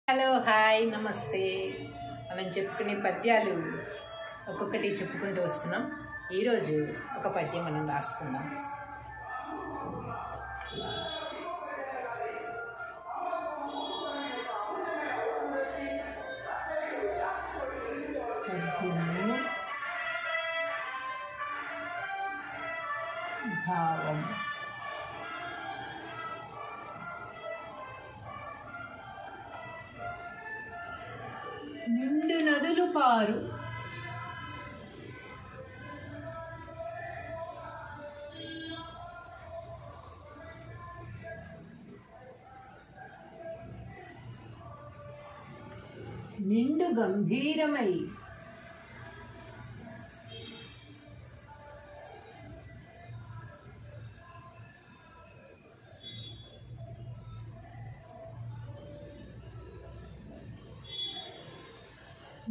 Hello hi నమస్తే. మనం చెప్పుకునే పద్యాలు ఒక్కొక్కటి చెప్పుకుంటూ వస్తున్నాం. ఈరోజు ఒక పద్యం మనం రాసుకుందాం. పద్యము భావం. నిండు నదులు పారు నిండు గంభీరమై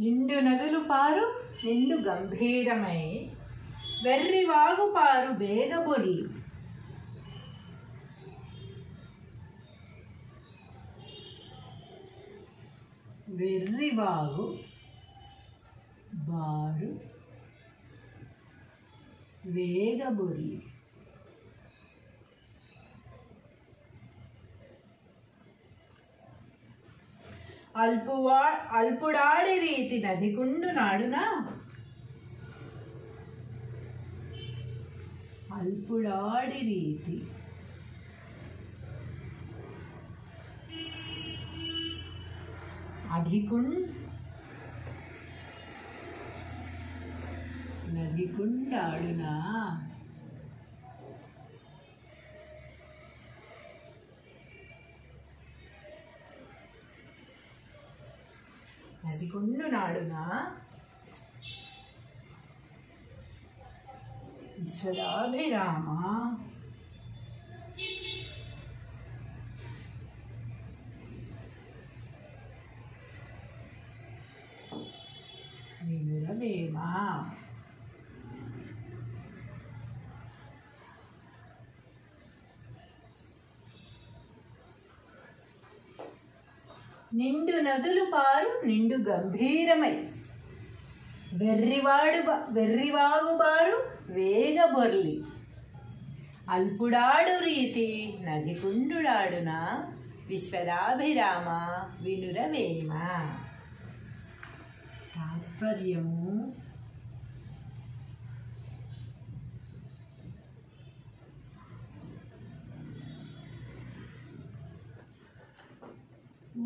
నిండు నదులు పారు నిండు గంభీరమై వెర్రివాగు పారు వేగబొరి వెర్రివాగు బారు వేగబొరి అల్పుడాడి రీతి నదికుండు నాడునా అల్పుడాడి రీతి నదికుండాడునా నదికుండు నాడునా విశ్వదాభిరామ వినురవేమ. నిండు నదులు పారు నిండు గంభీరమై వెర్రివాగు బారు వేగబొర్లి అల్పుడాడు రీతి నదికుండుడాడున విశ్వదాభిరామ వినురవేమ. తాత్పర్యము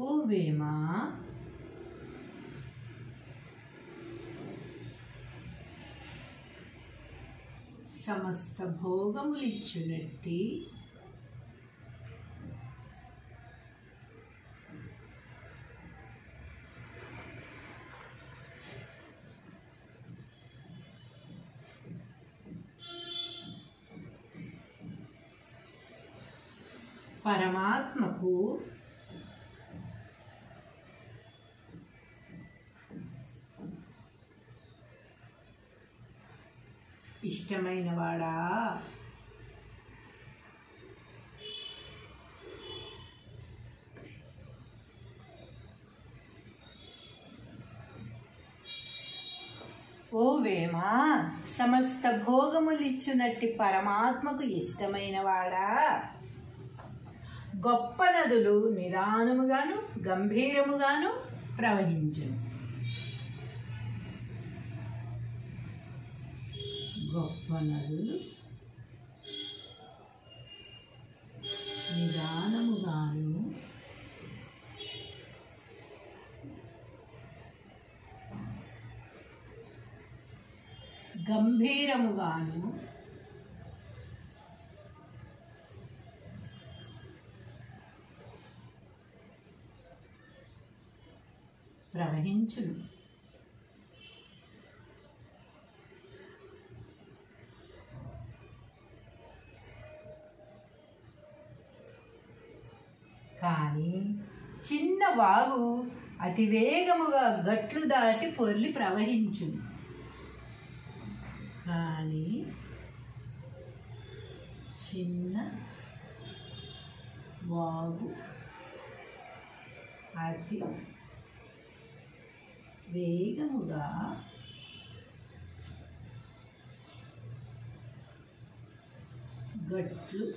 ఓ వేమ, సమస్త భోగములిచ్చునట్టి పరమాత్మకు ఇష్టమైన వాడా ఓ వేమ, సమస్త భోగములిచ్చునట్టి పరమాత్మకు ఇష్టమైన వాడా గొప్ప నదులు నిదానముగాను గంభీరముగాను ప్రవహించును. గొప్ప నదులు నిదానముగాను గంభీరముగాను ప్రవహించును. కానీ చిన్న వాగు అతివేగముగా గట్లు దాటి పొర్లి ప్రవహించును. కానీ చిన్న వాగు అతి వేగముగా గట్లు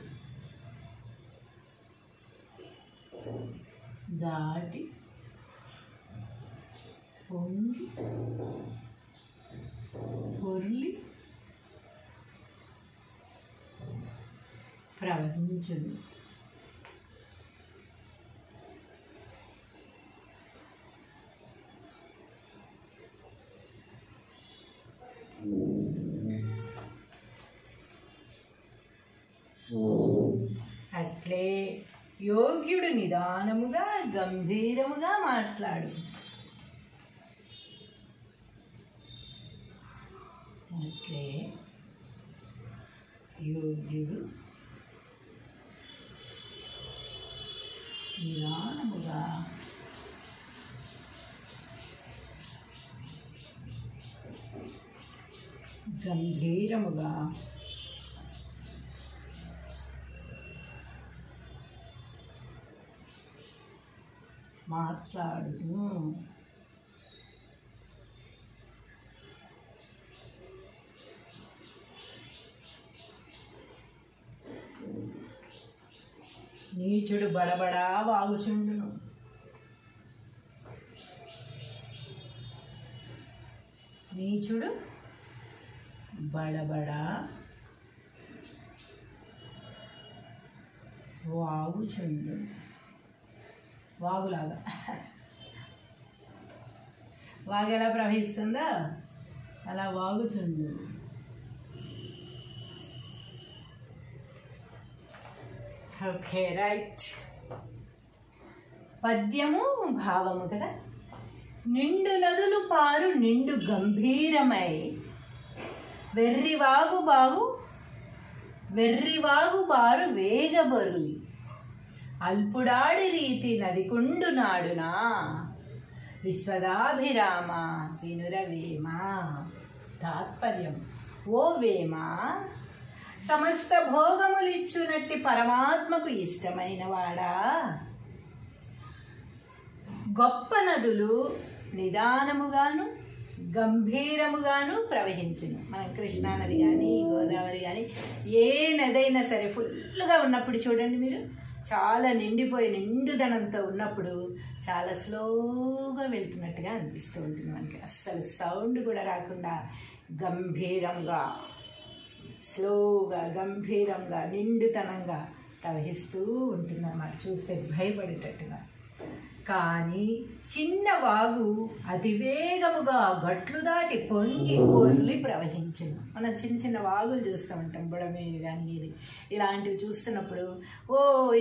దాటి పొంగి పొర్లి ప్రవహించును. అట్లే యోగ్యుడు నిదానముగా గంభీరముగా మాట్లాడు. అట్లే యోగ్యుడు నిదానముగా గంభీరముగా మాట్లాడును. నీచుడు బడబడా వాగుచుండును. నీచుడు బడబడా వాగుచుండు. వాగులాగా వాగు ఎలా ప్రవహిస్తుందో అలా వాగుచుండు. Okay, right. పద్యము భావము కదా. నిండు నదులు పారు నిండు గంభీరమై వెర్రివాగు బారు వేగబొరులి అల్పుడాడి రీతి నదికుండు నాడునా విశ్వదాభిరామ వినురవేమ. తాత్పర్యం: ఓ వేమ, సమస్త భోగములిచ్చునట్టి పరమాత్మకు ఇష్టమైన వాడా, గొప్ప నదులు నిదానముగాను గంభీరముగాను ప్రవహించును. మనం కృష్ణా నది కానీ గోదావరి కానీ ఏ నదైనా సరే ఫుల్గా ఉన్నప్పుడు చూడండి, మీరు చాలా నిండిపోయి నిండుదనంతో ఉన్నప్పుడు చాలా స్లోగా వెళ్తున్నట్టుగా అనిపిస్తూ ఉంటుంది మనకి. అస్సలు సౌండ్ కూడా రాకుండా గంభీరంగా, స్లోగా, గంభీరంగా, నిండుతనంగా ప్రవహిస్తూ ఉంటుంది అన్నమాట. చూస్తే భయపడేటట్టుగా. కానీ చిన్న వాగు అతివేగముగా గట్లు దాటి పొంగి పొర్లి ప్రవహించును. మనం చిన్న చిన్న వాగులు చూస్తూ ఉంటాం, బుడమేరు కానీ ఇది ఇలాంటివి చూస్తున్నప్పుడు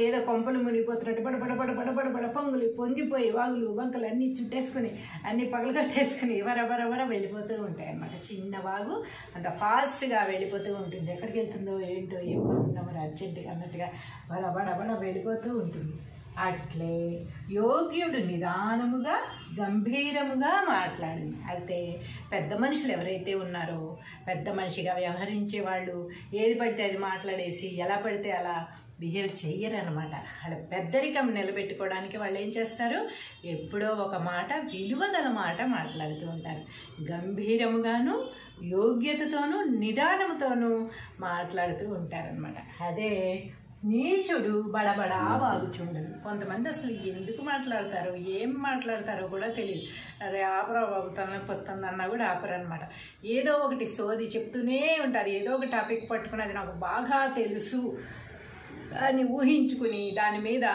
ఏదో కొంపలు మునిగిపోతున్నట్టు బడబడ పొంగులు పొంగిపోయి వాగులు వంకలు అన్నీ చుట్టేసుకుని అన్నీ పగలగట్టేసుకుని వరవరవర వెళ్ళిపోతూ ఉంటాయి అన్నమాట. చిన్న వాగు అంత ఫాస్ట్గా వెళ్ళిపోతూ ఉంటుంది. ఎక్కడికి వెళ్తుందో ఏంటో ఏం పడుతుందో మరి అర్జెంటుగా అన్నట్టుగా బడబడ వెళ్ళిపోతూ ఉంటుంది. అట్లే యోగ్యుడు నిదానముగా గంభీరముగా మాట్లాడింది. అయితే పెద్ద మనుషులు ఎవరైతే ఉన్నారో, పెద్ద మనిషిగా వ్యవహరించే వాళ్ళు ఏది పడితే అది మాట్లాడేసి ఎలా పడితే అలా బిహేవ్ చెయ్యరనమాట. అలా పెద్దరికం నిలబెట్టుకోవడానికి వాళ్ళు ఏం చేస్తారు, ఎప్పుడో ఒక మాట, విలువగల మాట మాట్లాడుతూ ఉంటారు. గంభీరముగాను యోగ్యతతోనూ నిదానముతోనూ మాట్లాడుతూ ఉంటారనమాట. అదే నీచుడు బడబడా వాగుచుండదు. కొంతమంది అసలు ఎందుకు మాట్లాడతారో, ఏం మాట్లాడతారో కూడా తెలియదు. అరే ఆపరా బాబు, తలనొప్పొస్తుంది అన్నా కూడా ఆపరనమాట. ఏదో ఒకటి సోది చెప్తూనే ఉంటారు. ఏదో ఒక టాపిక్ పట్టుకుని అది నాకు బాగా తెలుసు అని ఊహించుకుని దాని మీద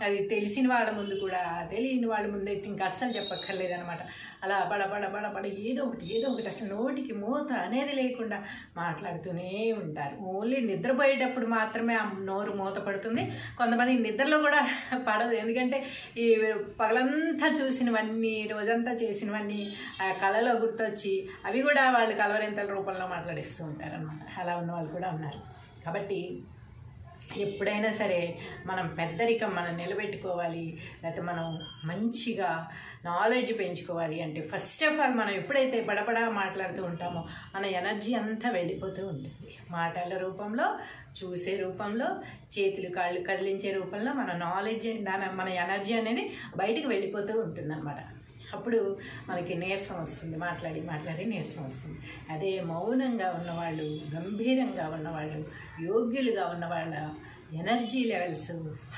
అది తెలిసిన వాళ్ళ ముందు కూడా తెలియని వాళ్ళ ముందు అయితే ఇంకా అస్సలు చెప్పక్కర్లేదనమాట. అలా బడ ఏదో ఒకటి అసలు నోటికి మూత అనేది లేకుండా మాట్లాడుతూనే ఉంటారు. ఓన్లీ నిద్రపోయేటప్పుడు మాత్రమే ఆ నోరు మూత పడుతుంది. కొంతమంది నిద్రలో కూడా పడదు. ఎందుకంటే ఈ పగలంతా చూసినవన్నీ, రోజంతా చేసినవన్నీ కళలో గుర్తొచ్చి అవి కూడా వాళ్ళు కలవరింతల రూపంలో మాట్లాడిస్తూ ఉంటారనమాట. అలా ఉన్న వాళ్ళు కూడా ఉన్నారు. కాబట్టి ఎప్పుడైనా సరే మనం పెద్దరికం మనం నిలబెట్టుకోవాలి, లేకపోతే మనం మంచిగా నాలెడ్జ్ పెంచుకోవాలి అంటే ఫస్ట్ ఆఫ్ ఆల్ మనం ఎప్పుడైతే బడబడా మాట్లాడుతూ ఉంటామో మన ఎనర్జీ అంతా వెళ్ళిపోతూ ఉంటుంది. మాటల రూపంలో చూసే రూపంలో, చేతులు కాళ్ళు కదిలించే రూపంలో మన నాలెడ్జ్ మన ఎనర్జీ అనేది బయటికి వెళ్ళిపోతూ ఉంటుంది అన్నమాట. అప్పుడు మనకి నీరసం వస్తుంది, మాట్లాడి మాట్లాడి నీరసం వస్తుంది. అదే మౌనంగా ఉన్నవాళ్ళు, గంభీరంగా ఉన్నవాళ్ళు, యోగ్యులుగా ఉన్నవాళ్ళ ఎనర్జీ లెవెల్స్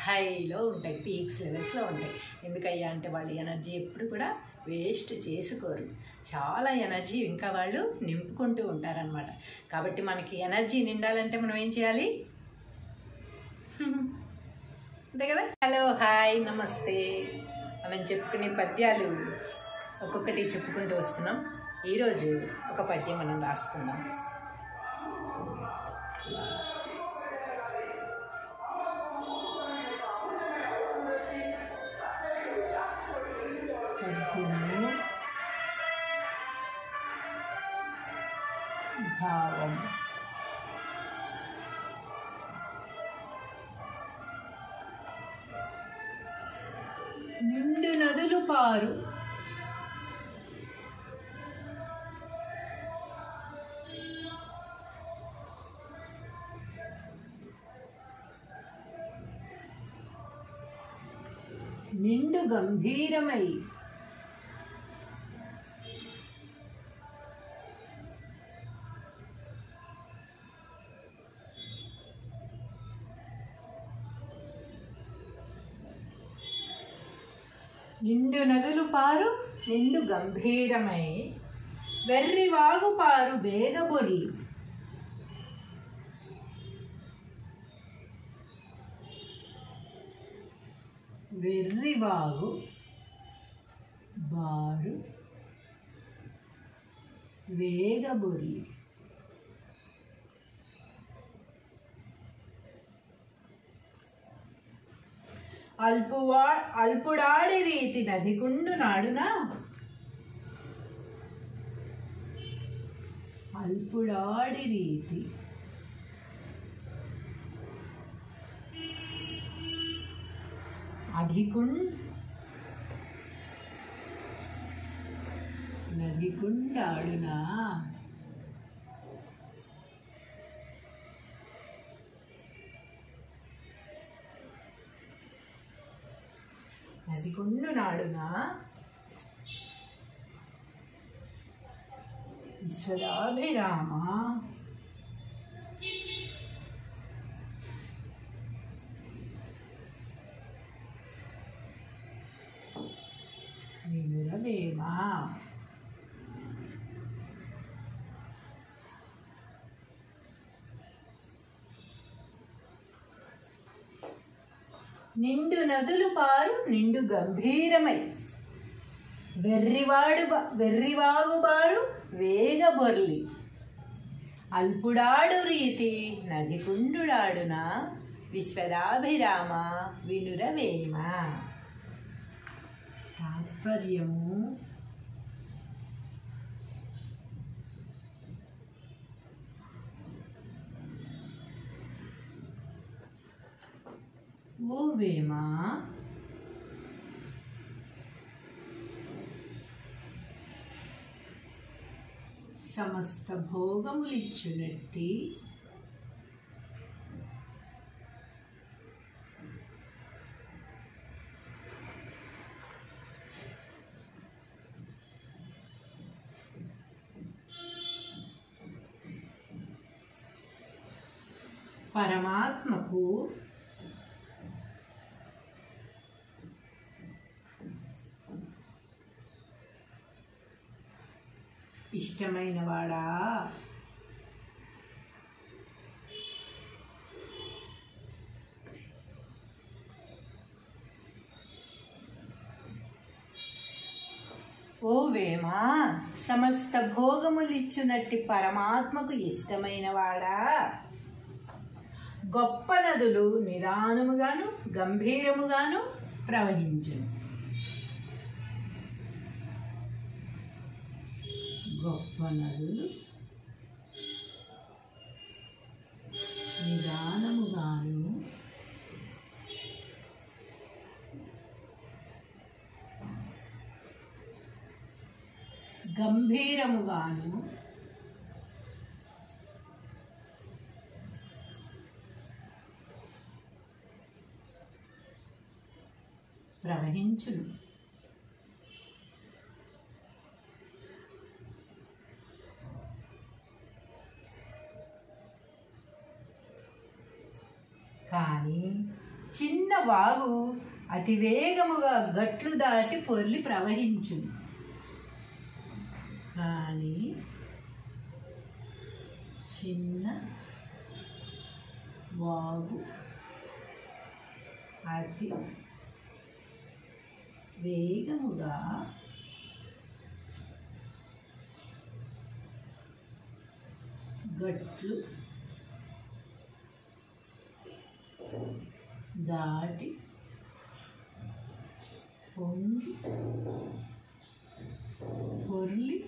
హైలో ఉంటాయి, పీక్స్ లెవెల్స్లో ఉంటాయి. ఎందుకయ్యా అంటే వాళ్ళు ఎనర్జీ ఎప్పుడు కూడా వేస్ట్ చేసుకోరు, చాలా ఎనర్జీ ఇంకా వాళ్ళు నింపుకుంటూ ఉంటారనమాట. కాబట్టి మనకి ఎనర్జీ నిండాలంటే మనం ఏం చేయాలి? అంతే కదా. హలో, హాయ్, నమస్తే. మనం చెప్పుకునే పద్యాలు ఒక్కొక్కటి చెప్పుకుంటూ వస్తున్నాం. ఈరోజు ఒక పద్యం మనం రాసుకుందాం. పద్యము భావం. నిండు నదులు పారు నిండు గంభీరమై నిండు నదులు పారు నిండు గంభీరమై వెర్రివాగు పారు వేగబొర్లి వెర్రివాగు బారు వేగబొర్లి అల్పుడాడి రీతి నదిగుండు నాడునా అల్పుడాడి రీతి నదిగుండాడునా నదిగుండు నాడున విశ్వదాభిరామ వినురవేమ. నిండు నదులు పారు నిండు గంభీరమై వెర్రివాగు బారు వేగబొర్లి అల్పుడాడు రీతి నదికుండుడాడున విశ్వదాభిరామ వినురవేమ. తాత్పర్యము ఓ వేమ, సమస్త భోగములిచ్చునట్టి పరమాత్మకు ఇష్టమైన వాడా ఓ వేమ, సమస్త భోగములిచ్చునట్టి పరమాత్మకు ఇష్టమైన వాడా గొప్ప నదులు నిదానముగాను గంభీరముగాను ప్రవహించును. గొప్ప నదులు నిదానముగాను గంభీరముగాను ప్రవహించును. కానీ చిన్న వాగు అతివేగముగా గట్లు దాటి పొర్లి ప్రవహించును. కానీ చిన్న వాగు అతి వేగముగా గట్లు దాటి పొంగి పొర్లి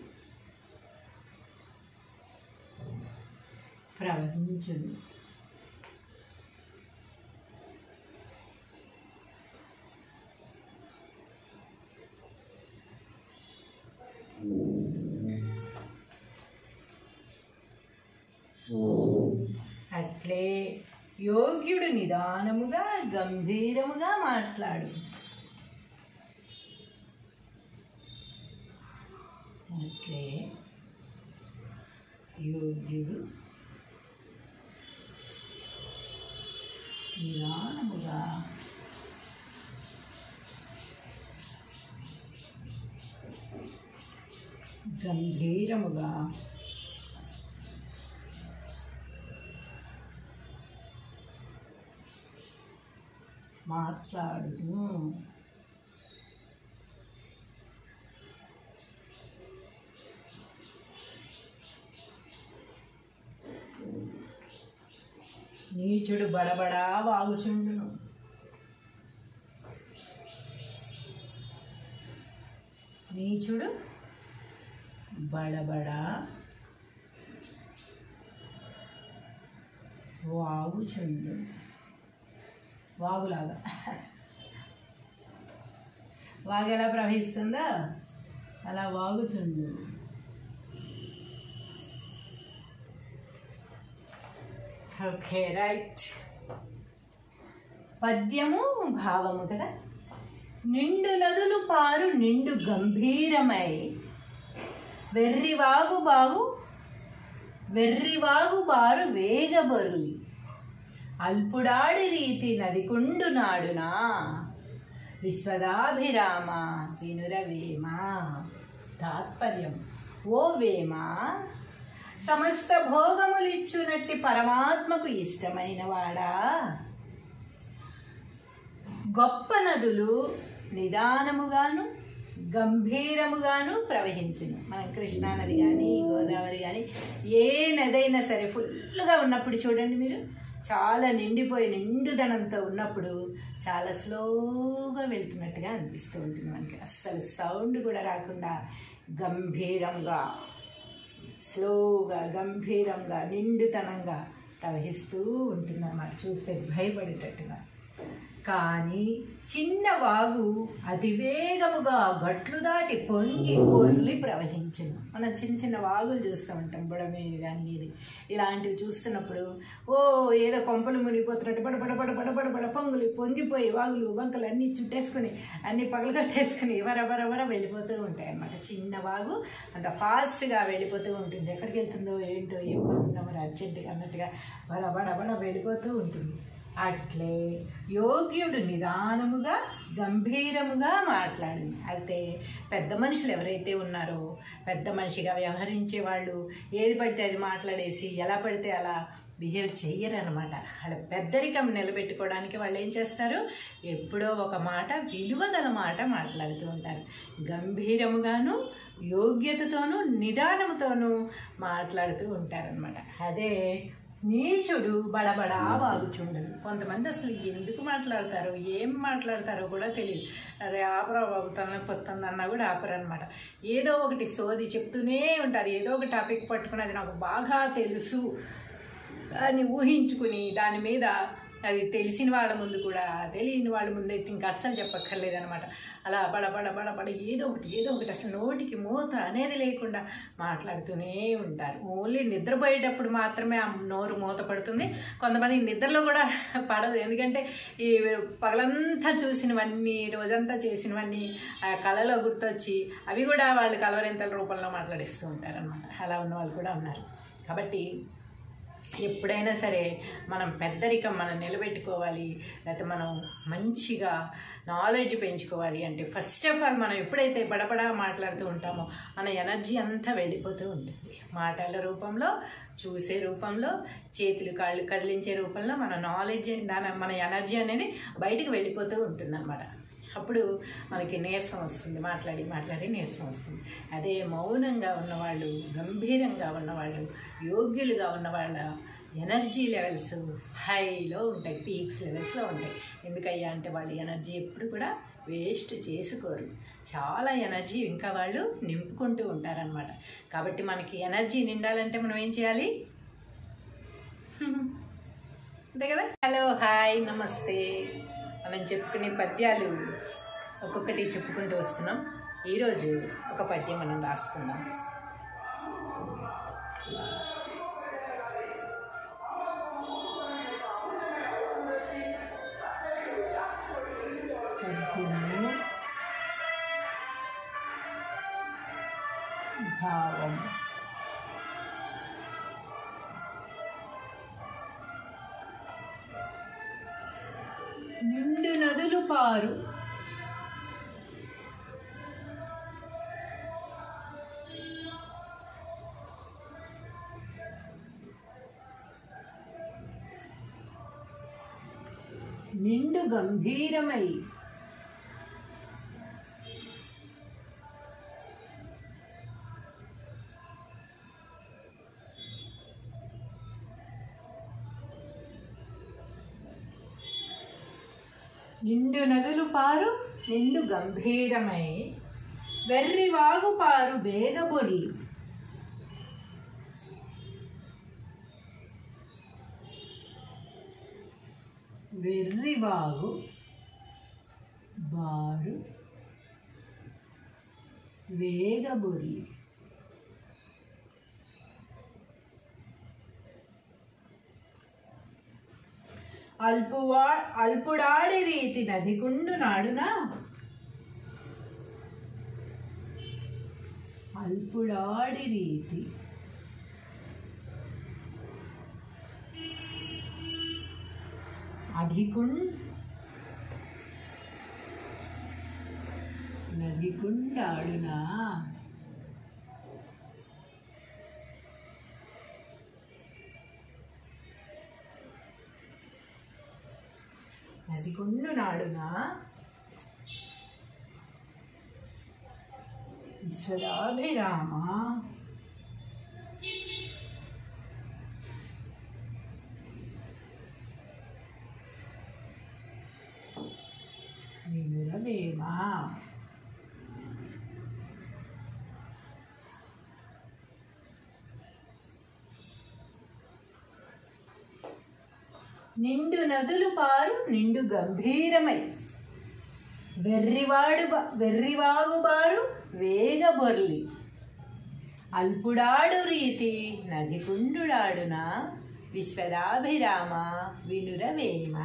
ప్రవహించును. అట్లే యోగ్యుడు నిదానముగా గంభీరముగా మాట్లాడు. అట్లే యోగ్యుడు నిదానముగా గంభీరముగా మాట్లాడును. నీచుడు బడబడా వాగుచుండును. నీచుడు బడబడా వాగుచుండును. వాగులాగా వాగు ఎలా ప్రవహిస్తుందో అలా వాగుచుండు. Okay, right. పద్యము భావము కదా. నిండు నదులు పారు నిండు గంభీరమై వెర్రివాగు బారు వేగబరులి అల్పుడాడి రీతి నదికుండు నాడునా విశ్వదాభిరామ వినురవేమ. తాత్పర్యం: ఓ వేమ, సమస్త భోగములిచ్చునట్టి పరమాత్మకు ఇష్టమైన వాడా, గొప్ప నదులు నిదానముగాను గంభీరముగాను ప్రవహించును. మనం కృష్ణా నది కానీ గోదావరి కానీ ఏ నదైనా సరే ఫుల్గా ఉన్నప్పుడు చూడండి, మీరు చాలా నిండిపోయి నిండుదనంతో ఉన్నప్పుడు చాలా స్లోగా వెళ్తున్నట్టుగా అనిపిస్తూ ఉంటుంది మనకి. అస్సలు సౌండ్ కూడా రాకుండా గంభీరంగా, స్లోగా, గంభీరంగా, నిండుతనంగా ప్రవహిస్తూ ఉంటుంది అన్నమాట. చూస్తే భయపడేటట్టుగా. కానీ చిన్న వాగు అతివేగముగా గట్లు దాటి పొంగి పొర్లి ప్రవహించును. మనం చిన్న చిన్న వాగులు చూస్తూ ఉంటాం, బుడమేరు కానీ ఇది ఇలాంటివి చూస్తున్నప్పుడు ఏదో కొంపలు మునిగిపోతున్నట్టు బడబడ పొంగులు పొంగిపోయి వాగులు వంకలు అన్నీ చుట్టేసుకుని అన్నీ పగలగట్టేసుకుని వర వెళ్ళిపోతూ ఉంటాయి అన్నమాట. చిన్న వాగు అంత ఫాస్ట్గా వెళ్ళిపోతూ ఉంటుంది. ఎక్కడికి వెళ్తుందో ఏంటో ఏం పడుతుందో మరి అర్జెంటుగా అన్నట్టుగా బడ వెళ్ళిపోతూ ఉంటుంది. అట్లే యోగ్యుడు నిదానముగా గంభీరముగా మాట్లాడింది. అయితే పెద్ద మనుషులు ఎవరైతే ఉన్నారో, పెద్ద మనిషిగా వ్యవహరించే వాళ్ళు ఏది పడితే అది మాట్లాడేసి ఎలా పడితే అలా బిహేవ్ చెయ్యరనమాట. వాళ్ళ పెద్దరికం నిలబెట్టుకోవడానికి వాళ్ళు ఏం చేస్తారు, ఎప్పుడో ఒక మాట, విలువగల మాట మాట్లాడుతూ ఉంటారు. గంభీరముగాను యోగ్యతతోనూ నిదానముతోనూ మాట్లాడుతూ ఉంటారనమాట. అదే నీచుడు బడబడా వాగుచుండను. కొంతమంది అసలు ఎందుకు మాట్లాడతారో, ఏం మాట్లాడతారో కూడా తెలియదు. అరే ఆపరా వాగుతాను పొత్తుందన్నా కూడా ఆపరనమాట. ఏదో ఒకటి సోది చెప్తూనే ఉంటారు. ఏదో ఒక టాపిక్ పట్టుకుని అది నాకు బాగా తెలుసు అని ఊహించుకుని దాని మీద అది తెలిసిన వాళ్ళ ముందు కూడా తెలియని వాళ్ళ ముందు అయితే ఇంకా అస్సలు చెప్పక్కర్లేదనమాట. అలా బడ ఏదో ఒకటి అసలు నోటికి మూత అనేది లేకుండా మాట్లాడుతూనే ఉంటారు. ఓన్లీ నిద్రపోయేటప్పుడు మాత్రమే ఆ నోరు మూత పడుతుంది. కొంతమంది నిద్రలో కూడా పడదు, ఎందుకంటే ఈ పగలంతా చూసినవన్నీ, రోజంతా చేసినవన్నీ కళలో గుర్తొచ్చి అవి కూడా వాళ్ళు కలవరింతల రూపంలో మాట్లాడిస్తూ ఉంటారనమాట. అలా ఉన్న వాళ్ళు కూడా ఉన్నారు. కాబట్టి ఎప్పుడైనా సరే మనం పెద్దరికం మనం నిలబెట్టుకోవాలి, లేకపోతే మనం మంచిగా నాలెడ్జ్ పెంచుకోవాలి అంటే ఫస్ట్ ఆఫ్ ఆల్ మనం ఎప్పుడైతే బడబడా మాట్లాడుతూ ఉంటామో మన ఎనర్జీ అంతా వెళ్ళిపోతూ ఉంటుంది. మాటల రూపంలో, చూసే రూపంలో, చేతులు కాళ్ళు కదిలించే రూపంలో మన నాలెడ్జ్ మన ఎనర్జీ అనేది బయటకు వెళ్ళిపోతూ ఉంటుంది అన్నమాట. అప్పుడు మనకి నీరసం వస్తుంది, మాట్లాడి నీరసం వస్తుంది. అదే మౌనంగా ఉన్నవాళ్ళు, గంభీరంగా ఉన్నవాళ్ళు, యోగ్యులుగా ఉన్నవాళ్ళ ఎనర్జీ లెవెల్స్ హైలో ఉంటాయి, పీక్స్ లెవెల్స్లో ఉంటాయి. ఎందుకయ్యా అంటే వాళ్ళ ఎనర్జీ ఎప్పుడు కూడా వేస్ట్ చేసుకోరు, చాలా ఎనర్జీ ఇంకా వాళ్ళు నింపుకుంటూ ఉంటారనమాట. కాబట్టి మనకి ఎనర్జీ నిండాలంటే మనం ఏం చేయాలి? అంతే కదా. హలో, హాయ్, నమస్తే. మనం చెప్పుకునే పద్యాలు ఒక్కొక్కటి చెప్పుకుంటూ వస్తున్నాం. ఈరోజు ఒక పద్యం మనం రాసుకుందాం. పద్యము భావం. నిండు నదులు పారు, నిండు గంభీరమై నిండు నదులు పారు, నిండు గంభీరమై వెర్రివాగు పారు వేగబొర్లి, వెర్రివాగు బారు వేగబొర్లి. అల్పుడాడి రీతి నదిగుండు నాడున, అల్పుడాడి రీతి నదిగుండాడునా, నదిగుండు నాడున విశ్వదాభిరామ వినురవేమ. నిండు నదులు పారు, నిండు గంభీరమై వెర్రివాగు బారు వేగబొర్లి, అల్పుడాడు రీతి నదికుండుడాడున విశ్వదాభిరామ వినురవేమ.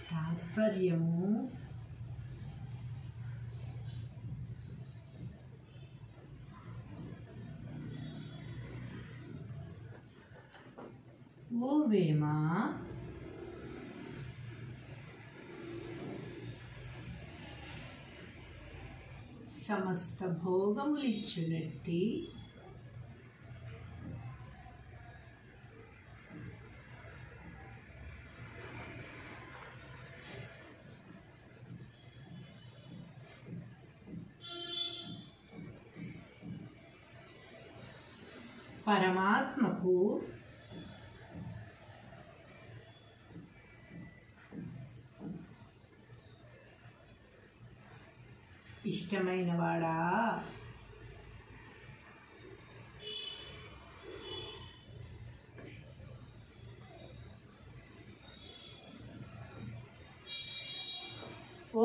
తాత్పర్యము: ఓ వేమ, సమస్త భోగములిచ్చునట్టి పరమాత్మకు ఇష్టమైన వాడా,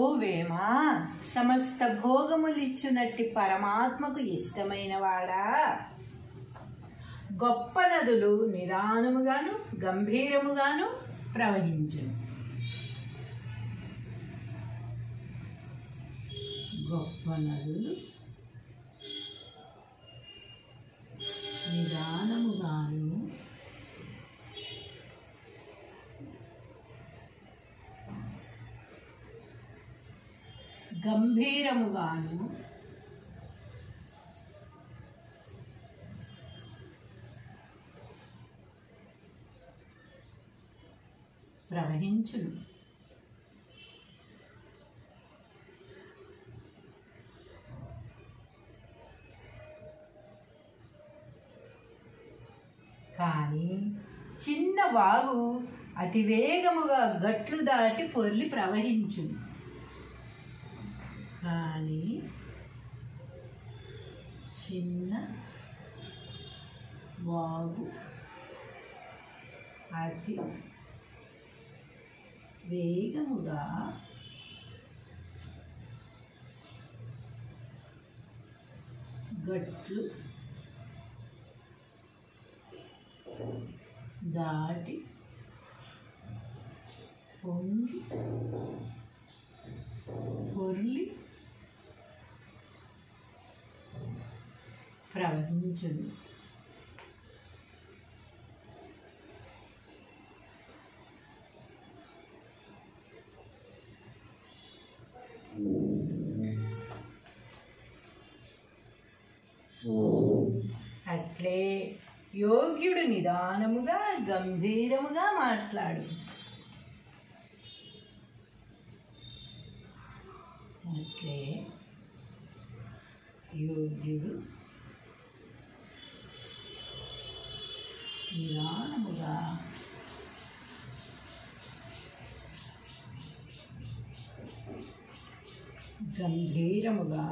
ఓ వేమా, సమస్త భోగములిచ్చునట్టి పరమాత్మకు ఇష్టమైన వాడా, గొప్ప నదులు నిదానముగాను గంభీరముగాను ప్రవహించును. గొప్ప నదులు నిదానముగాను గంభీరముగాను ప్రవహించును. కానీ చిన్న వాగు అతివేగముగా గట్లు దాటి పొర్లి ప్రవహించును. కానీ చిన్న వాగు అతి వేగముగా గట్లు దాటి పొంగి పొర్లి ప్రవహించును. అట్లే యోగ్యుడు నిదానముగా గంభీరముగా మాట్లాడు. అట్లే యోగ్యుడు నిదానముగా గంభీరముగా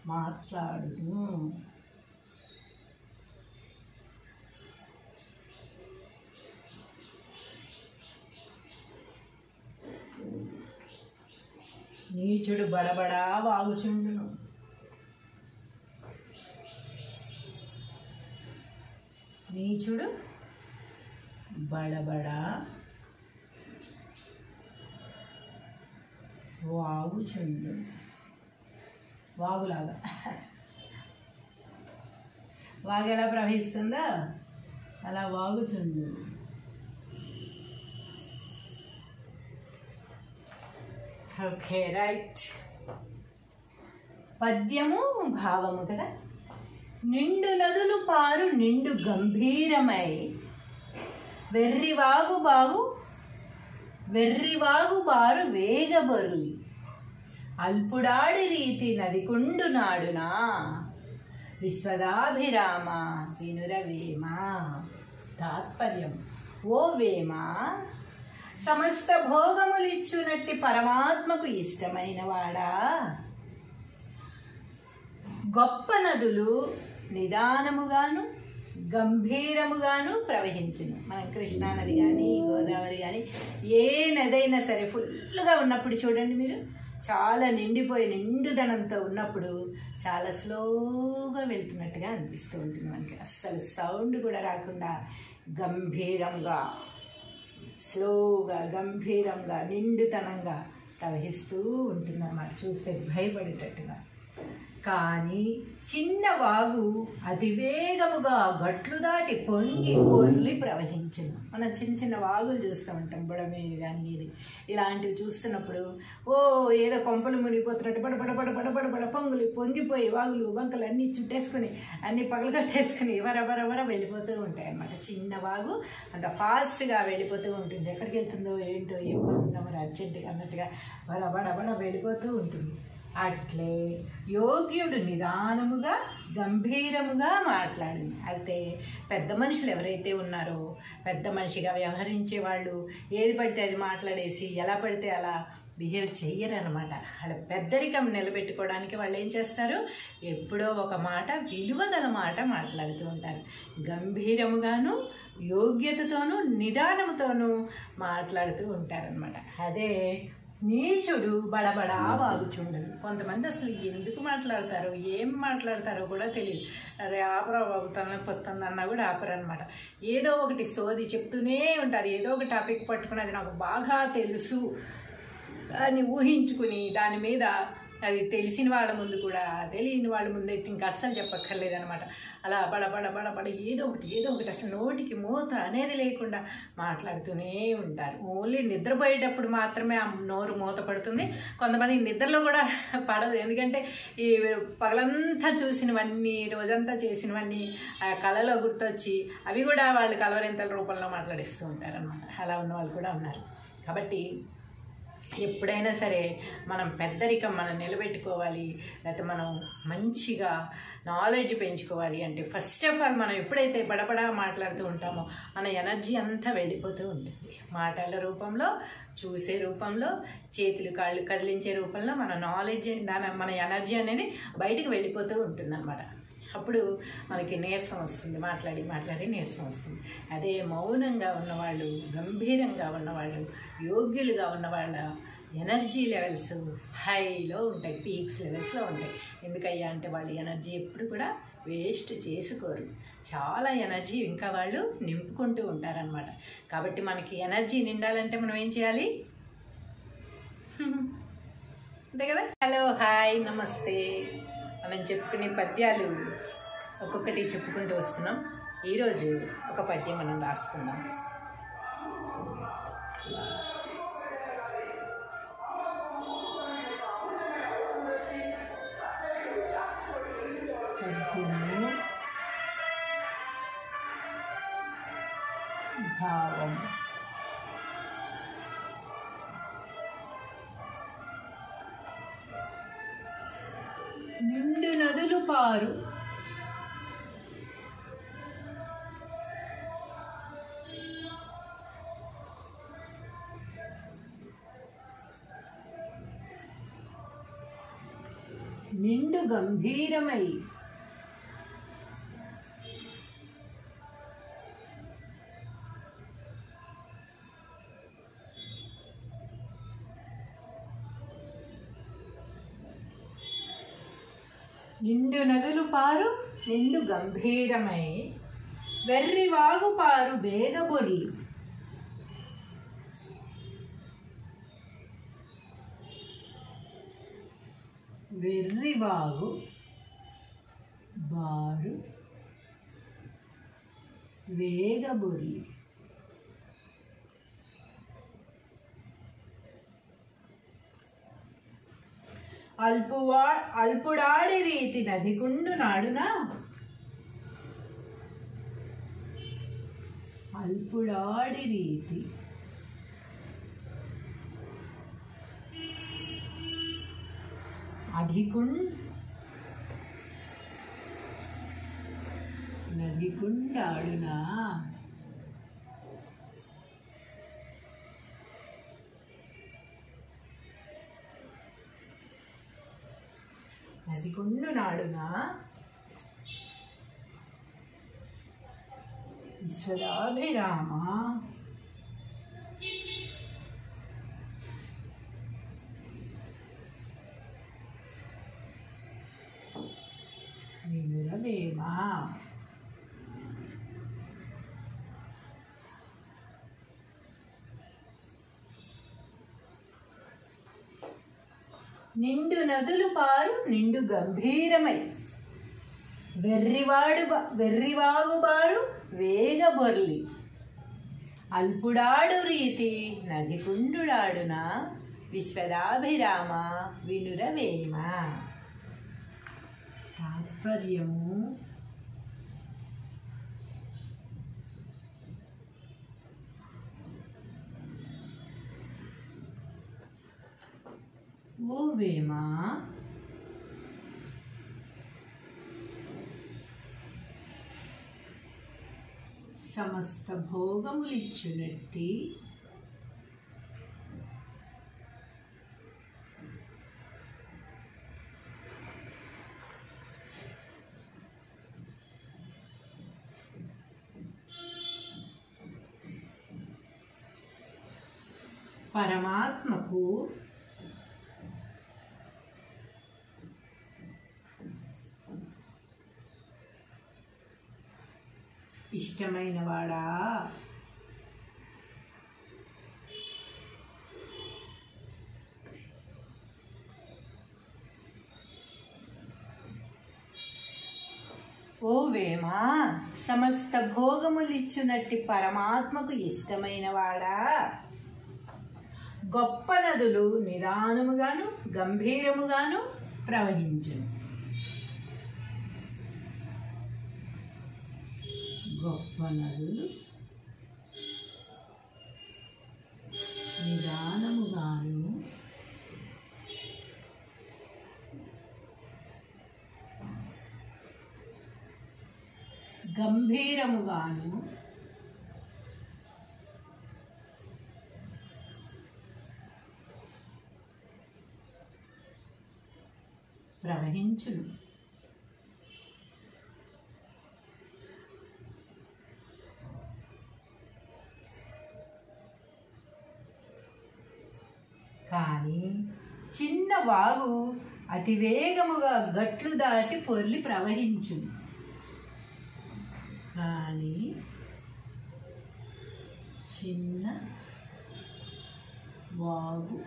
మాట్లాడును. నీచుడు బడబడా వాగుచుండును. నీచుడు బడబడా వాగుచుండును. వాగులాగా వాగు ఎలా ప్రవహిస్తుందో అలా వాగుచుండు. Okay, right. పద్యము భావము కదా. నిండు నదులు పారు నిండు గంభీరమై వెర్రివాగు బారు వేగబొర్లి అల్పుడాడి రీతి నదికుండు నాడునా విశ్వదాభిరామ వినురవేమ. తాత్పర్యం: ఓ వేమ, సమస్త భోగములిచ్చునట్టి పరమాత్మకు ఇష్టమైన వాడా, గొప్ప నదులు నిదానముగాను గంభీరముగాను ప్రవహించును. మనం కృష్ణా నది కానీ గోదావరి కానీ ఏ నదైనా సరే ఫుల్గా ఉన్నప్పుడు చూడండి, మీరు చాలా నిండిపోయి నిండుదనంతో ఉన్నప్పుడు చాలా స్లోగా వెళ్తున్నట్టుగా అనిపిస్తూ ఉంటుంది మనకి. అస్సలు సౌండ్ కూడా రాకుండా గంభీరంగా, స్లోగా, గంభీరంగా, నిండుతనంగా ప్రవహిస్తూ ఉంటుంది అన్నమాట. చూస్తే భయపడేటట్టుగా. కానీ చిన్న వాగు అతివేగముగా గట్లు దాటి పొంగి పొర్లి ప్రవహించును. మనం చిన్న చిన్న వాగులు చూస్తూ ఉంటాం, బుడమేరు కానీ ఇది ఇలాంటివి చూస్తున్నప్పుడు ఏదో కొంపలు మునిగిపోతున్నట్టు బడబడ పొంగులు పొంగిపోయి వాగులు వంకలు అన్నీ చుట్టేసుకుని అన్నీ పగలగొట్టేసుకుని వరవరవర వెళ్ళిపోతూ ఉంటాయి అన్నమాట. చిన్న వాగు అంత ఫాస్ట్గా వెళ్ళిపోతూ ఉంటుంది. ఎక్కడికి వెళ్తుందో ఏంటో ఏమో మరి అర్జెంటుగా అన్నట్టుగా బడబడ వెళ్ళిపోతూ ఉంటుంది. అట్లే యోగ్యుడు నిదానముగా గంభీరముగా మాట్లాడింది. అయితే పెద్ద మనుషులు ఎవరైతే ఉన్నారో, పెద్ద మనిషిగా వ్యవహరించే వాళ్ళు ఏది పడితే అది మాట్లాడేసి ఎలా పడితే అలా బిహేవ్ చెయ్యరనమాట. వాళ్ళ పెద్దరికం నిలబెట్టుకోవడానికి వాళ్ళు ఏం చేస్తారు, ఎప్పుడో ఒక మాట, విలువగల మాట మాట్లాడుతూ ఉంటారు. గంభీరముగాను యోగ్యతతోనూ నిదానముతోనూ మాట్లాడుతూ ఉంటారనమాట. అదే నీచుడు బడబడా వాగుచుండడు. కొంతమంది అసలు ఎందుకు మాట్లాడతారో, ఏం మాట్లాడతారో కూడా తెలియదు. అరే ఆపరా బాబు, తలనొప్పొస్తుంది అన్నా కూడా ఆపరనమాట. ఏదో ఒకటి సోది చెప్తూనే ఉంటారు. ఏదో ఒక టాపిక్ పట్టుకుని అది నాకు బాగా తెలుసు అని ఊహించుకుని దాని మీద అది తెలిసిన వాళ్ళ ముందు కూడా తెలియని వాళ్ళ ముందు అయితే ఇంకా అస్సలు చెప్పక్కర్లేదనమాట. అలా బడ ఏదో ఒకటి అసలు నోటికి మూత అనేది లేకుండా మాట్లాడుతూనే ఉంటారు. ఓన్లీ నిద్రపోయేటప్పుడు మాత్రమే ఆ నోరు మూత పడుతుంది. కొంతమంది నిద్రలో కూడా పడదు. ఎందుకంటే ఈ పగలంతా చూసినవన్నీ, రోజంతా చేసినవన్నీ కళలో గుర్తొచ్చి అవి కూడా వాళ్ళు కలవరింతల రూపంలో మాట్లాడిస్తూ ఉంటారనమాట. అలా ఉన్న వాళ్ళు కూడా ఉన్నారు. కాబట్టి ఎప్పుడైనా సరే మనం పెద్దరికం మనం నిలబెట్టుకోవాలి, లేకపోతే మనం మంచిగా నాలెడ్జ్ పెంచుకోవాలి అంటే ఫస్ట్ ఆఫ్ ఆల్ మనం ఎప్పుడైతే బడబడా మాట్లాడుతూ ఉంటామో మన ఎనర్జీ అంతా వెళ్ళిపోతూ ఉంటుంది. మాటల రూపంలో, చూసే రూపంలో, చేతులు కాళ్ళు కదిలించే రూపంలో మన నాలెడ్జ్, మన ఎనర్జీ అనేది బయటకు వెళ్ళిపోతూ ఉంటుంది అన్నమాట. అప్పుడు మనకి నీరసం వస్తుంది, మాట్లాడి నీరసం వస్తుంది. అదే మౌనంగా ఉన్నవాళ్ళు, గంభీరంగా ఉన్నవాళ్ళు, యోగ్యులుగా ఉన్నవాళ్ళ ఎనర్జీ లెవెల్స్ హైలో ఉంటాయి, పీక్స్ లెవెల్స్లో ఉంటాయి. ఎందుకయ్యా అంటే వాళ్ళు ఎనర్జీ ఎప్పుడు కూడా వేస్ట్ చేసుకోరు. చాలా ఎనర్జీ ఇంకా వాళ్ళు నింపుకుంటూ ఉంటారనమాట. కాబట్టి మనకి ఎనర్జీ నిండాలంటే మనం ఏం చేయాలి? అంతే కదా. హలో, హాయ్, నమస్తే. మనం చెప్పుకునే పద్యాలు ఒక్కొక్కటి చెప్పుకుంటూ వస్తున్నాం. ఈరోజు ఒక పద్యం మనం రాసుకుందాం. పద్యము భావం. నిండు నదులు పారు, నిండు గంభీరమై నిండు నదులు పారు, నిండు గంభీరమై వెర్రివాగు పారు వేగబొర్లి. వెర్రివాగు బారు వేగబొర్లి. అల్పుడాడి రీతి నదిగుండు నాడున, అల్పుడాడి రీతి నదిగుండాడునా, నదిగుండు నాడున విశ్వదాభిరామ వినురవేమ. నిండు నదులు పారు, నిండు గంభీరమై వెర్రివాగు బారు వేగబొర్లి. అల్పుడాడు రీతి నదికుండుడాడున, విశ్వదాభిరామ వినురవేమ. తాత్పర్యము: ఓ వేమ, సమస్త భోగములిచ్చునట్టి పరమాత్మకు ఇష్టమైన వాడా? ఓ వేమా, సమస్త భోగములిచ్చునట్టి పరమాత్మకు ఇష్టమైన వాడా? గొప్ప నదులు నిదానముగాను గంభీరముగాను ప్రవహించును. గొప్ప నదులు నిదానముగాను గంభీరముగాను ప్రవహించును. కానీ చిన్న వాగు అతివేగముగా గట్లు దాటి పొర్లి ప్రవహించును. కానీ చిన్న వాగు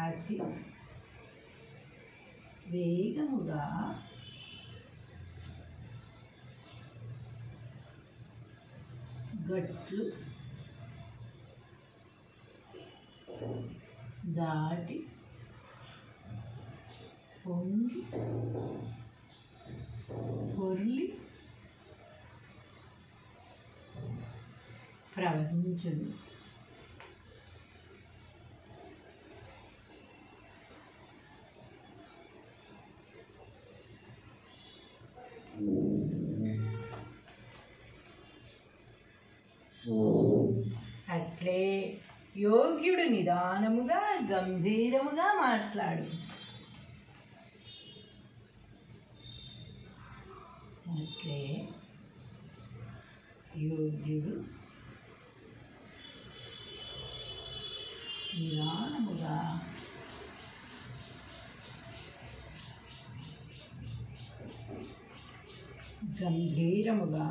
అతి వేగముగా గట్లు దాటి పొర్లి ప్రవహించును. అట్లే యోగ్యుడు నిదానముగా గంభీరముగా మాట్లాడు. అట్లే యోగ్యుడు నిదానముగా గంభీరముగా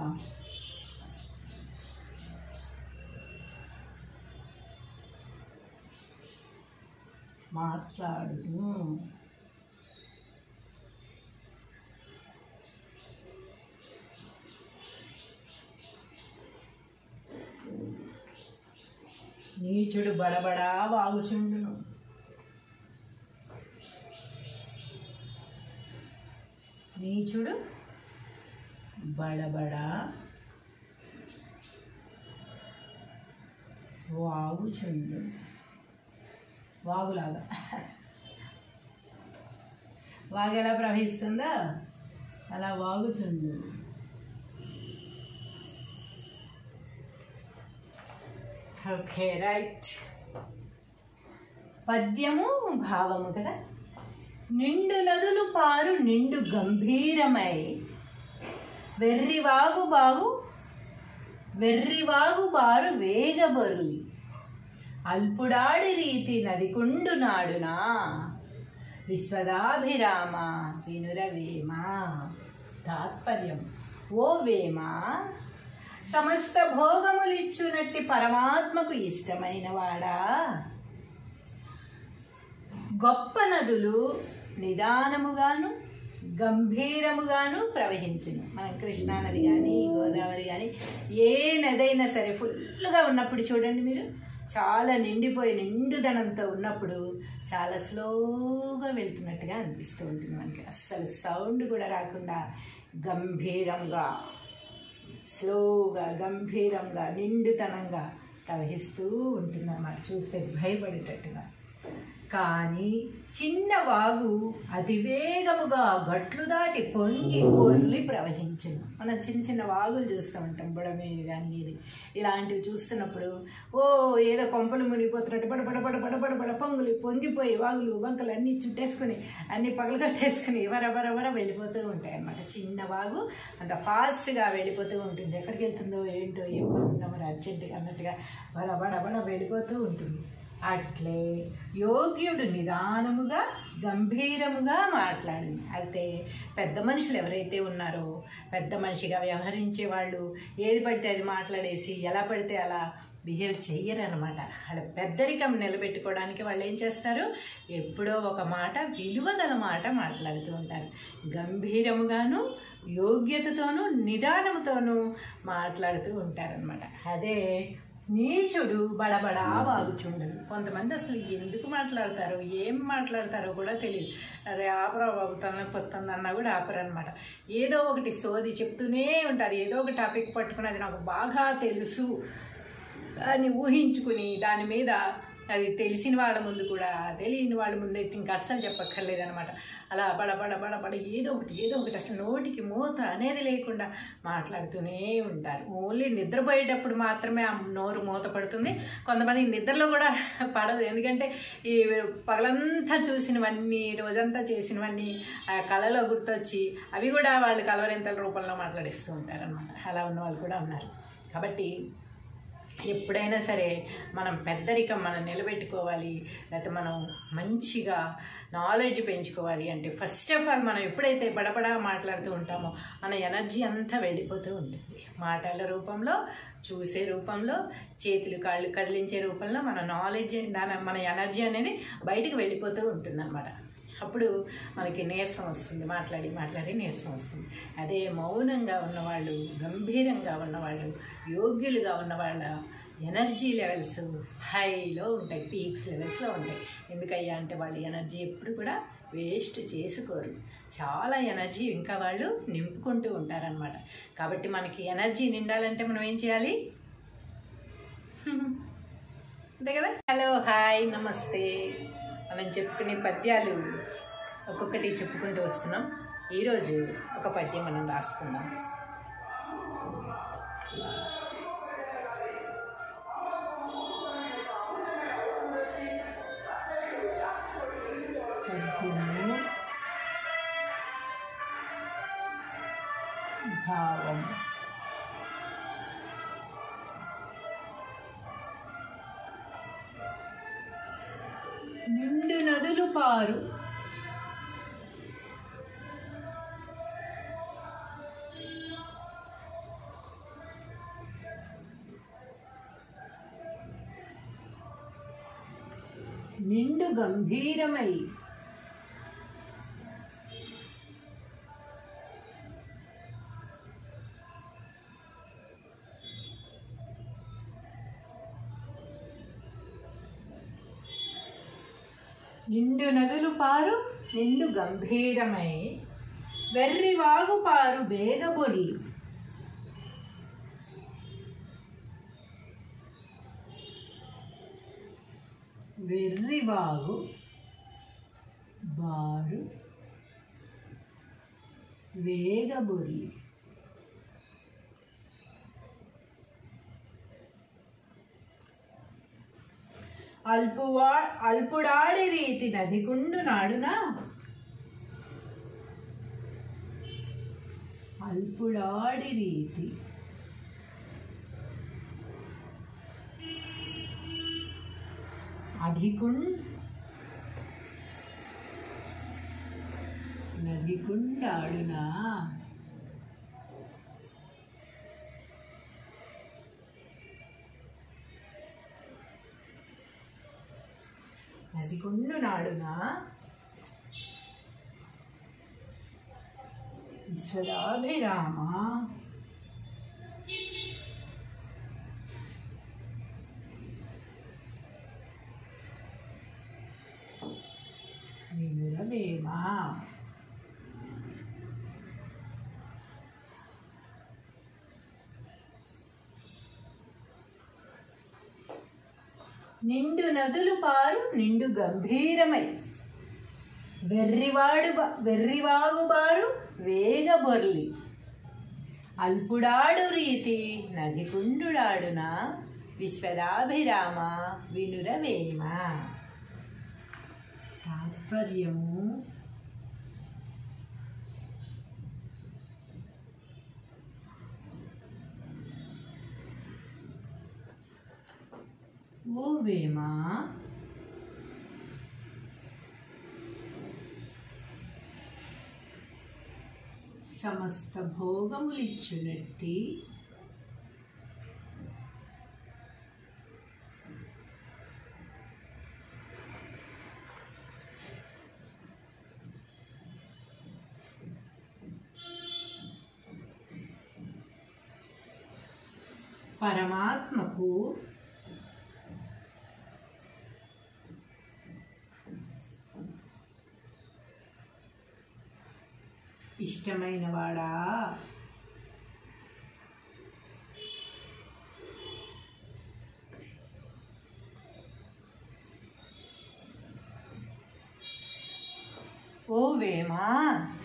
మాట్లాడును. నీచుడు బడబడా వాగుచుండును. నీచుడు బడబడా వాగుచుండును. వాగులాగా వాగు ఎలా ప్రవహిస్తుందో అలా వాగుచుండు. Okay, right. పద్యము భావము కదా. నిండు నదులు పారు నిండు గంభీరమై వెర్రివాగు బారు వేగబరులి అల్పుడాడి రీతి నదికుండు నాడునా విశ్వదాభిరామ వినురవేమ. తాత్పర్యం: ఓ వేమ, సమస్త భోగములిచ్చునట్టి పరమాత్మకు ఇష్టమైన వాడా, గొప్ప నదులు నిదానముగాను గంభీరముగాను ప్రవహించును. మనం కృష్ణా నది కానీ గోదావరి కానీ ఏ నదైనా సరే ఫుల్గా ఉన్నప్పుడు చూడండి, మీరు చాలా నిండిపోయి నిండుదనంతో ఉన్నప్పుడు చాలా స్లోగా వెళ్తున్నట్టుగా అనిపిస్తూ ఉంటుంది మనకి. అస్సలు సౌండ్ కూడా రాకుండా గంభీరంగా, స్లోగా, గంభీరంగా, నిండుతనంగా ప్రవహిస్తూ ఉంటుంది అన్నమాట. చూస్తే భయపడేటట్టుగా. కానీ చిన్న వాగు అతివేగముగా గట్లు దాటి పొంగి పొర్లి ప్రవహించును. మనం చిన్న చిన్న వాగులు చూస్తూ ఉంటాం, బుడమేరు కానీ ఇది ఇలాంటివి చూస్తున్నప్పుడు ఏదో కొంపలు మునిగిపోతున్నట్టు బడబడ పొంగులు పొంగిపోయి వాగులు వంకలు అన్నీ చుట్టేసుకుని అన్నీ పగలగొట్టేసుకుని వరవరవర వెళ్ళిపోతూ ఉంటాయి అన్నమాట. చిన్న వాగు అంత ఫాస్ట్గా వెళ్ళిపోతూ ఉంటుంది, ఎక్కడికి వెళ్తుందో ఏంటో ఏమో ఉందో మరి అర్జెంటుగా అన్నట్టుగా బడబడ వెళ్ళిపోతూ ఉంటుంది. అట్లే యోగ్యుడు నిదానముగా గంభీరముగా మాట్లాడింది. అయితే పెద్ద మనుషులు ఎవరైతే ఉన్నారో, పెద్ద మనిషిగా వ్యవహరించే వాళ్ళు ఏది పడితే అది మాట్లాడేసి ఎలా పడితే అలా బిహేవ్ చెయ్యరనమాట. అలా పెద్దరికం నిలబెట్టుకోవడానికి వాళ్ళు ఏం చేస్తారు, ఎప్పుడో ఒక మాట, విలువగల మాట మాట్లాడుతూ ఉంటారు. గంభీరముగాను యోగ్యతతోనూ నిదానముతోనూ మాట్లాడుతూ ఉంటారనమాట. అదే నీచుడు బడబడా వాగుచుండడు. కొంతమంది అసలు ఎందుకు మాట్లాడతారో ఏం మాట్లాడతారో కూడా తెలియదు. అరే ఆపరా వాగుతాను పొత్తుంది అన్నా కూడా ఆపరనమాట. ఏదో ఒకటి సోది చెప్తూనే ఉంటారు, ఏదో ఒక టాపిక్ పట్టుకుని అది నాకు బాగా తెలుసు అని ఊహించుకుని దాని మీద అది తెలిసిన వాళ్ళ ముందు కూడా తెలియని వాళ్ళ ముందు అయితే ఇంకా అస్సలు చెప్పక్కర్లేదనమాట. అలా బడబడ ఏదో ఒకటి అసలు నోటికి మూత అనేది లేకుండా మాట్లాడుతూనే ఉంటారు. ఓన్లీ నిద్రపోయేటప్పుడు మాత్రమే ఆ నోరు మూత పడుతుంది. కొంతమంది నిద్రలో కూడా పడదు, ఎందుకంటే ఈ పగలంతా చూసినవన్నీ, రోజంతా చేసినవన్నీ కళలో గుర్తొచ్చి అవి కూడా వాళ్ళు కలవరింతల రూపంలో మాట్లాడిస్తూ ఉంటారనమాట. అలా ఉన్న వాళ్ళు కూడా ఉన్నారు. కాబట్టి ఎప్పుడైనా సరే మనం పెద్దరికం మనం నిలబెట్టుకోవాలి, లేకపోతే మనం మంచిగా నాలెడ్జ్ పెంచుకోవాలి అంటే ఫస్ట్ ఆఫ్ ఆల్ మనం ఎప్పుడైతే బడబడా మాట్లాడుతూ ఉంటామో మన ఎనర్జీ అంతా వెళ్ళిపోతూ ఉంటుంది. మాటల రూపంలో, చూసే రూపంలో, చేతులు కాళ్ళు కదిలించే రూపంలో మన నాలెడ్జ్ మన ఎనర్జీ అనేది బయటకు వెళ్ళిపోతూ ఉంటుందన్నమాట. అప్పుడు మనకి నీరసం వస్తుంది, మాట్లాడి నీరసం వస్తుంది. అదే మౌనంగా ఉన్నవాళ్ళు, గంభీరంగా ఉన్నవాళ్ళు, యోగ్యులుగా ఉన్నవాళ్ళ ఎనర్జీ లెవెల్స్ హైలో ఉంటాయి, పీక్స్ లెవెల్స్లో ఉంటాయి. ఎందుకయ్యా అంటే వాళ్ళు ఎనర్జీ ఎప్పుడు కూడా వేస్ట్ చేసుకోరు, చాలా ఎనర్జీ ఇంకా వాళ్ళు నింపుకుంటూ ఉంటారనమాట. కాబట్టి మనకి ఎనర్జీ నిండాలంటే మనం ఏం చేయాలి, అంతే కదా. హలో, హాయ్, నమస్తే. మనం చెప్పుకునే పద్యాలు ఒక్కొక్కటి చెప్పుకుంటూ వస్తున్నాం. ఈరోజు ఒక పద్యం మనం రాసుకుందాం. పద్యము భావం. నిండు నదులు పారు నిండు గంభీరమై నిండు నదులు పారు నిండు గంభీరమై వెర్రివాగు పారు వేగబొర్లి వెర్రివాగు బారు వేగబొర్లి అల్పుడాడి రీతి నదిగుండు నాడున అల్పుడాడి రీతి నదిగుండాడునా నదిగుండు నాడున విశ్వదాభిరామ వీరవేమ. నిండు నదులు పారు నిండు గంభీరమై వెర్రివాగు బారు వేగబొర్లి అల్పుడాడు రీతి నదికుండుడాడున విశ్వదాభిరామ వినురవేమ. తాత్పర్యము ఓ వేమ, సమస్త భోగములిచ్చునట్టి పరమాత్మకు ఇష్టమైన వాడా, ఓ వేమ,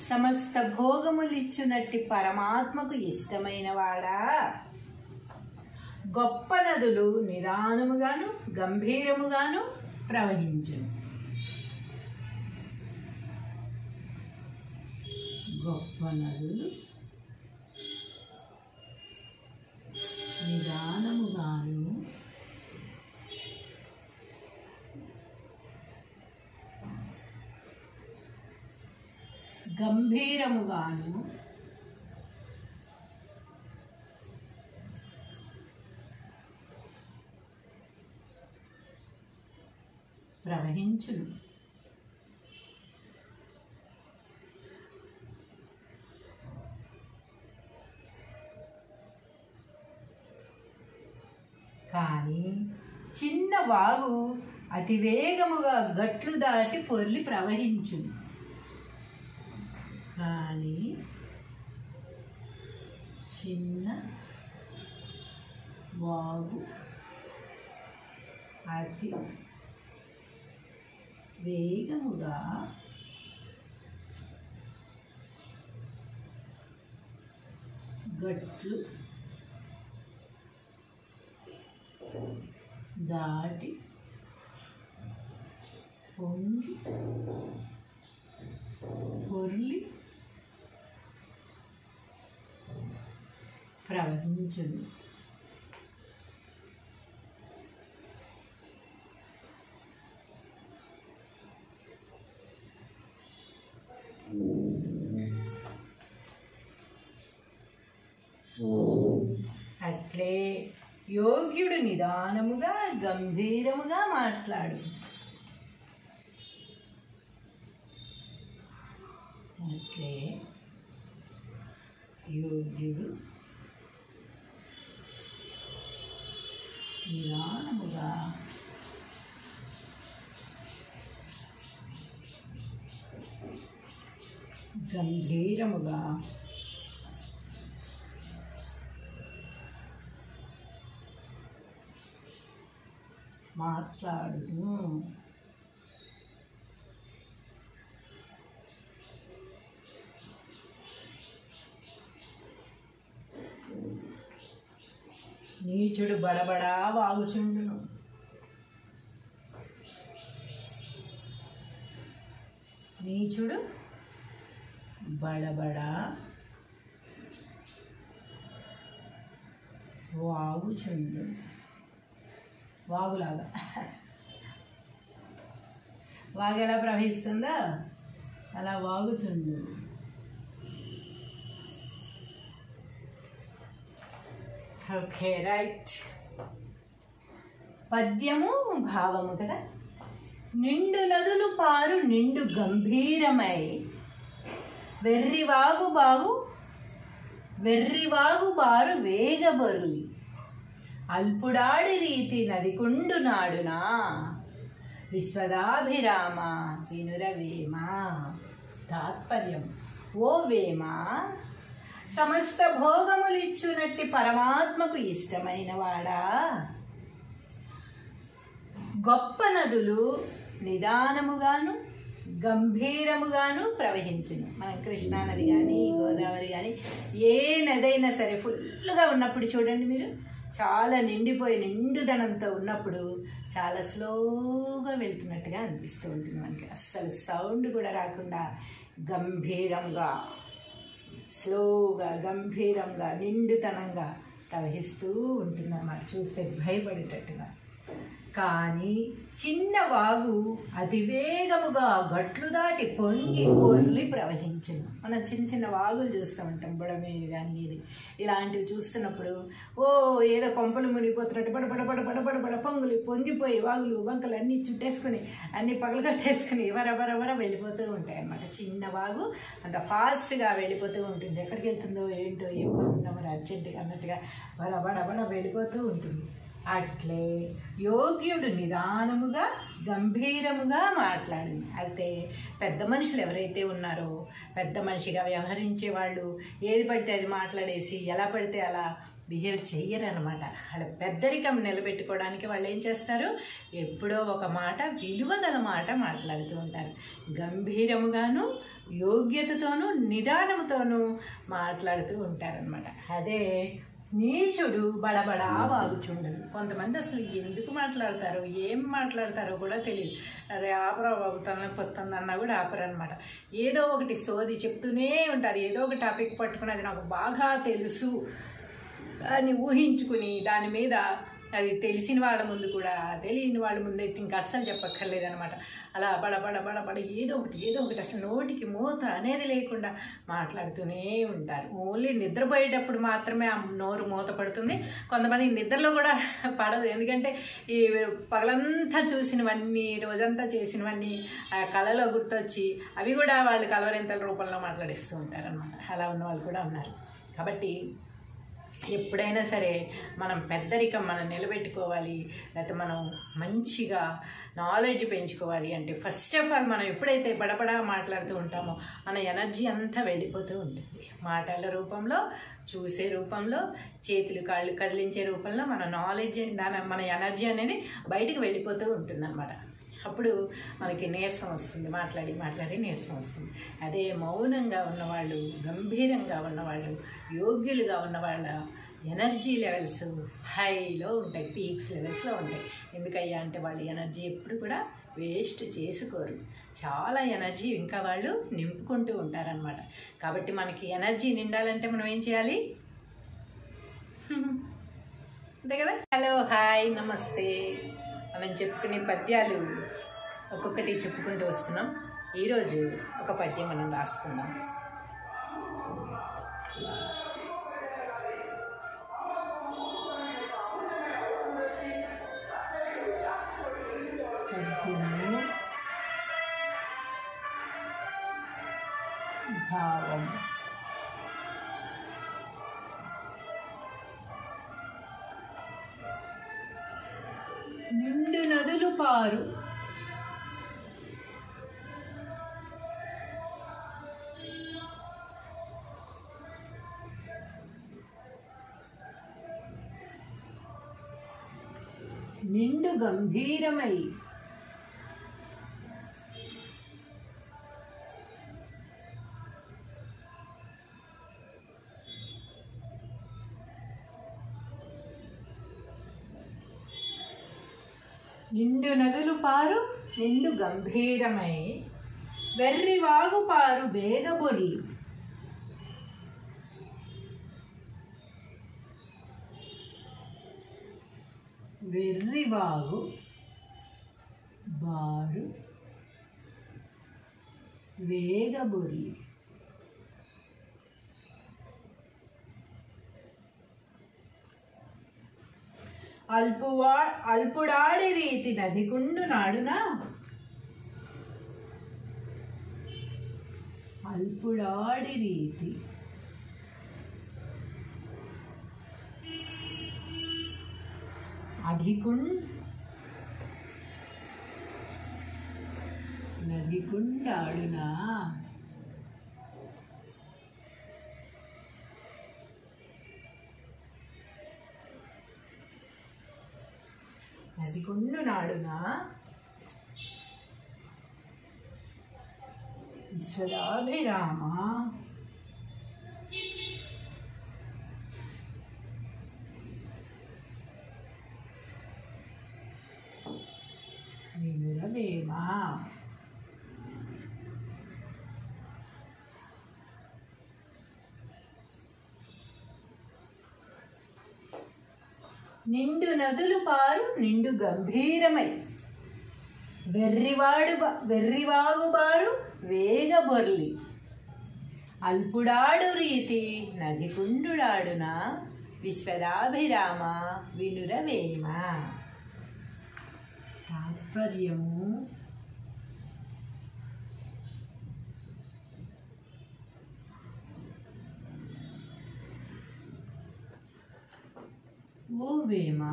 సమస్త భోగములిచ్చునట్టి పరమాత్మకు ఇష్టమైన వాడా, గొప్ప నదులు నిదానముగాను గంభీరముగాను ప్రవహించును. గొప్ప నదులు నిదానముగాను గంభీరముగాను ప్రవహించును. కానీ చిన్న వాగు అతివేగముగా గట్లు దాటి పొర్లి ప్రవహించును. కానీ చిన్న వాగు అతి వేగముగా గట్లు దాటి పొంగి పొర్లి ప్రవహించును. అట్లే యోగ్యుడు నిదానముగా గంభీరముగా మాట్లాడు. అట్లే యోగ్యుడు నిదానముగా గంభీరముగా మాట్లాడును. నీచుడు బడబడా వాగుచుండును. నీచుడు బడబడా వాగుచుండును. వాగులాగా వాగు ఎలా ప్రవహిస్తుందో అలా వాగుచుండు. Okay, right. పద్యము భావము కదా. నిండు నదులు పారు నిండు గంభీరమై వెర్రివాగు బారు వేగబొరులి అల్పుడాడి రీతి నదికుండు నాడునా విశ్వదాభిరామ వినురవేమ. తాత్పర్యం, ఓ వేమ, సమస్త భోగములిచ్చునట్టి పరమాత్మకు ఇష్టమైన వాడా, గొప్ప నదులు నిదానముగాను గంభీరముగాను ప్రవహించును. మనం కృష్ణా నది కానీ గోదావరి కానీ ఏ నదైనా సరే ఫుల్గా ఉన్నప్పుడు చూడండి, మీరు చాలా నిండిపోయి నిండుదనంతో ఉన్నప్పుడు చాలా స్లోగా వెళ్తున్నట్టుగా అనిపిస్తూ ఉంటుంది మనకి. అస్సలు సౌండ్ కూడా రాకుండా గంభీరంగా, స్లోగా, గంభీరంగా, నిండుతనంగా ప్రవహిస్తూ ఉంటుంది అన్నమాట. చూస్తే భయపడేటట్టుగా. కానీ చిన్న వాగు అతివేగముగా గట్లు దాటి పొంగి పొర్లి ప్రవహించును. మనం చిన్న చిన్న వాగులు చూస్తూ ఉంటాం, బుడమేరు కానీ ఇది ఇలాంటివి చూస్తున్నప్పుడు ఏదో కొంపలు మునిగిపోతున్నట్టు బడబడ పొంగిపోయి వాగులు వంకలు అన్నీ చుట్టేసుకుని అన్నీ పగలగట్టేసుకుని వరవరవర వెళ్ళిపోతూ ఉంటాయి అన్నమాట. చిన్న వాగు అంత ఫాస్ట్గా వెళ్ళిపోతూ ఉంటుంది. ఎక్కడికి వెళ్తుందో ఏంటో ఏమో మరి అర్జెంటుగా అన్నట్టుగా వరబడబడ వెళ్ళిపోతూ ఉంటుంది. అట్లే యోగ్యుడు నిదానముగా గంభీరముగా మాట్లాడింది. అయితే పెద్ద మనుషులు ఎవరైతే ఉన్నారో, పెద్ద మనిషిగా వ్యవహరించే వాళ్ళు ఏది పడితే అది మాట్లాడేసి ఎలా పడితే అలా బిహేవ్ చెయ్యరనమాట. అలా పెద్దరికం నిలబెట్టుకోవడానికి వాళ్ళు ఏం చేస్తారు, ఎప్పుడో ఒక మాట, విలువగల మాట మాట్లాడుతూ ఉంటారు. గంభీరముగాను యోగ్యతతోనూ నిదానముతోనూ మాట్లాడుతూ ఉంటారనమాట. అదే నీచుడు బడబడా వాగుచుండదు. కొంతమంది అసలు ఎందుకు మాట్లాడతారో ఏం మాట్లాడతారో కూడా తెలియదు. అరే ఆపరా బాబు తలనొప్పొస్తుంది అన్నా కూడా ఆపరనమాట. ఏదో ఒకటి సోది చెప్తూనే ఉంటారు. ఏదో ఒక టాపిక్ పట్టుకుని అది నాకు బాగా తెలుసు అని ఊహించుకుని దాని మీద అది తెలిసిన వాళ్ళ ముందు కూడా తెలియని వాళ్ళ ముందు అయితే ఇంకా అస్సలు చెప్పక్కర్లేదనమాట. అలా బడబడ ఏదో ఒకటి అసలు నోటికి మూత అనేది లేకుండా మాట్లాడుతూనే ఉంటారు. ఓన్లీ నిద్రపోయేటప్పుడు మాత్రమే ఆ నోరు మూత పడుతుంది. కొంతమంది నిద్రలో కూడా పడదు. ఎందుకంటే ఈ పగలంతా చూసినవన్నీ, రోజంతా చేసినవన్నీ కళలో గుర్తొచ్చి అవి కూడా వాళ్ళు కలవరింతల రూపంలో మాట్లాడిస్తూ ఉంటారనమాట. అలా ఉన్న వాళ్ళు కూడా ఉన్నారు. కాబట్టి ఎప్పుడైనా సరే మనం పెద్దరికం మనం నిలబెట్టుకోవాలి, లేకపోతే మనం మంచిగా నాలెడ్జ్ పెంచుకోవాలి అంటే ఫస్ట్ ఆఫ్ ఆల్ మనం ఎప్పుడైతే బడబడా మాట్లాడుతూ ఉంటామో మన ఎనర్జీ అంతా వెళ్ళిపోతూ ఉంటుంది. మాటల రూపంలో, చూసే రూపంలో, చేతులు కాళ్ళు కదిలించే రూపంలో మన నాలెడ్జ్ మన ఎనర్జీ అనేది బయటికి వెళ్ళిపోతూ ఉంటుంది అన్నమాట. అప్పుడు మనకి నీరసం వస్తుంది, మాట్లాడి నీరసం వస్తుంది. అదే మౌనంగా ఉన్నవాళ్ళు, గంభీరంగా ఉన్నవాళ్ళు, యోగ్యులుగా ఉన్నవాళ్ళ ఎనర్జీ లెవెల్స్ హైలో ఉంటాయి, పీక్స్ లెవెల్స్లో ఉంటాయి. ఎందుకయ్యా అంటే వాళ్ళు ఎనర్జీ ఎప్పుడు కూడా వేస్ట్ చేసుకోరు. చాలా ఎనర్జీ ఇంకా వాళ్ళు నింపుకుంటూ ఉంటారనమాట. కాబట్టి మనకి ఎనర్జీ నిండాలంటే మనం ఏం చేయాలి? అంతే కదా. హలో, హాయ్, నమస్తే. మనం చెప్పుకునే పద్యాలు ఒక్కొక్కటి చెప్పుకుంటూ వస్తున్నాం. ఈరోజు ఒక పద్యం మనం రాసుకుందాం. పద్యము భావం. నిండు నదులు పారు నిండు గంభీరమై నిండు నదులు పారు నిండు గంభీరమై వెర్రివాగు పారు వేగబొరి వెర్రివాగు బారు వేగబొరి అల్పుడాడి రీతి నదిగుండు నాడున అల్పుడాడి రీతి నదిగుండాడునా నదికొండు నాడున విశ్వదాభిరామ వినురవేమ. నిండు నదులు పారు నిండు గంభీరమై వెర్రివాగు బారు వేగ బొర్లి అల్పుడాడు రీతి నదికుండుడాడున విశ్వదాభిరామ వినురవేమ. తాత్పర్యము ఓ వేమ,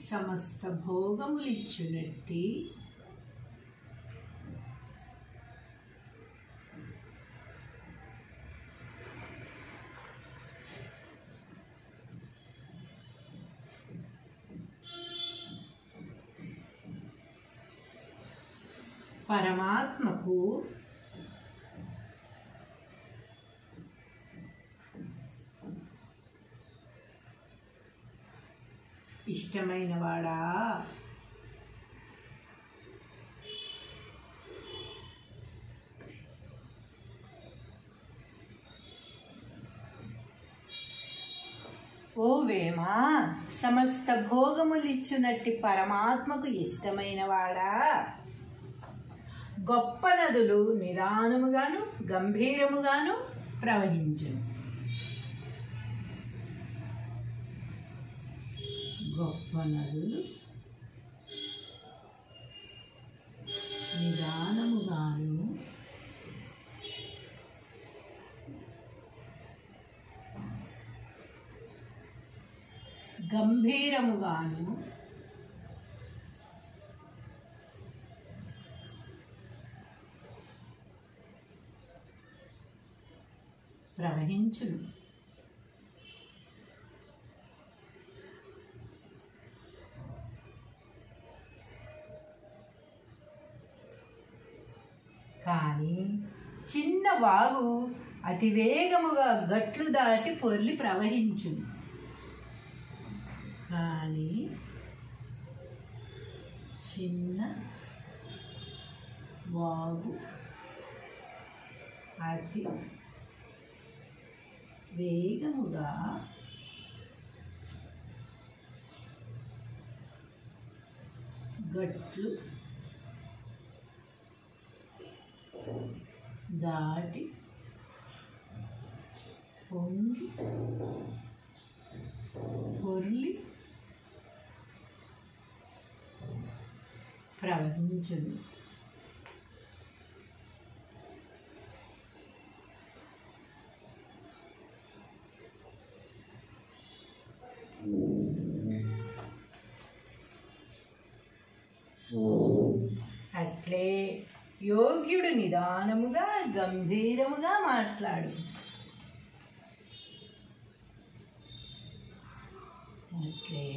సమస్త భోగములిచ్చునట్టి పరమాత్మకు ఇష్టమైన వాడా, ఓ వేమ, సమస్త భోగములిచ్చునట్టి పరమాత్మకు ఇష్టమైన వాడా, గొప్ప నదులు నిదానముగాను గంభీరముగాను ప్రవహించును. గొప్ప నదులు నిదానముగాను గంభీరముగాను ప్రవహించును. కానీ చిన్న వాగు అతివేగముగా గట్లు దాటి పొర్లి ప్రవహించును. కానీ చిన్న వాగు అతి వేగముగా గట్లు దాటి పొంగి పొర్లి ప్రవహించును. అట్లే యోగ్యుడు నిదానముగా గంభీరముగా మాట్లాడు. అట్లే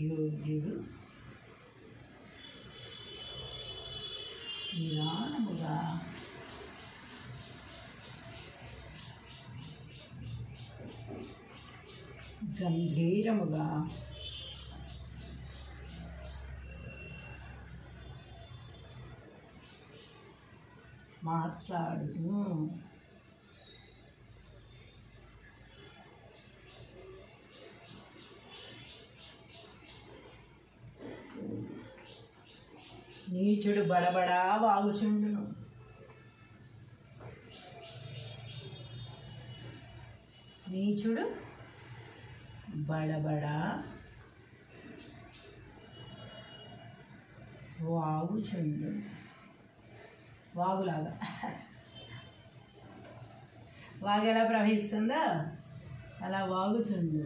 యోగ్యుడు నిదానముగా గంభీరముగా మాట్లాడును. నీచుడు బడబడా వాగుచుండును. నీచుడు బడబడా వాగుచుండు. వాగులాగా వాగు ఎలా ప్రవహిస్తుందో అలా వాగుచుండు.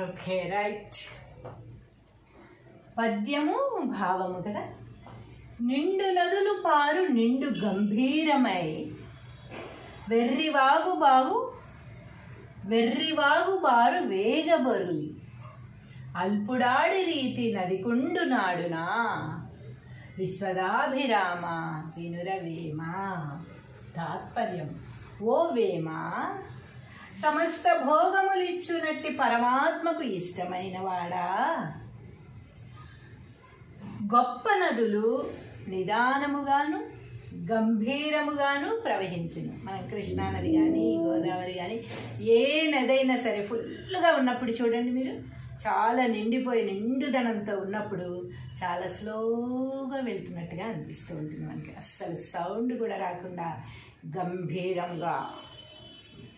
Okay right. పద్యము భావము కదా. నిండు నదులు పారు నిండు గంభీరమై వెర్రివాగు బారు వేగబొరులి అల్పుడాడి రీతి నదికుండు నాడునా విశ్వదాభిరామ వినురవేమ. తాత్పర్యం: ఓ వేమ, సమస్త భోగములిచ్చునట్టి పరమాత్మకు ఇష్టమైన వాడా, గొప్ప నదులు నిదానముగాను గంభీరముగాను ప్రవహించును. మనం కృష్ణా నది కానీ గోదావరి కానీ ఏ నదైనా సరే ఫుల్గా ఉన్నప్పుడు చూడండి, మీరు చాలా నిండిపోయి నిండుదనంతో ఉన్నప్పుడు చాలా స్లోగా వెళ్తున్నట్టుగా అనిపిస్తూ ఉంటుంది మనకి. అస్సలు సౌండ్ కూడా రాకుండా గంభీరంగా,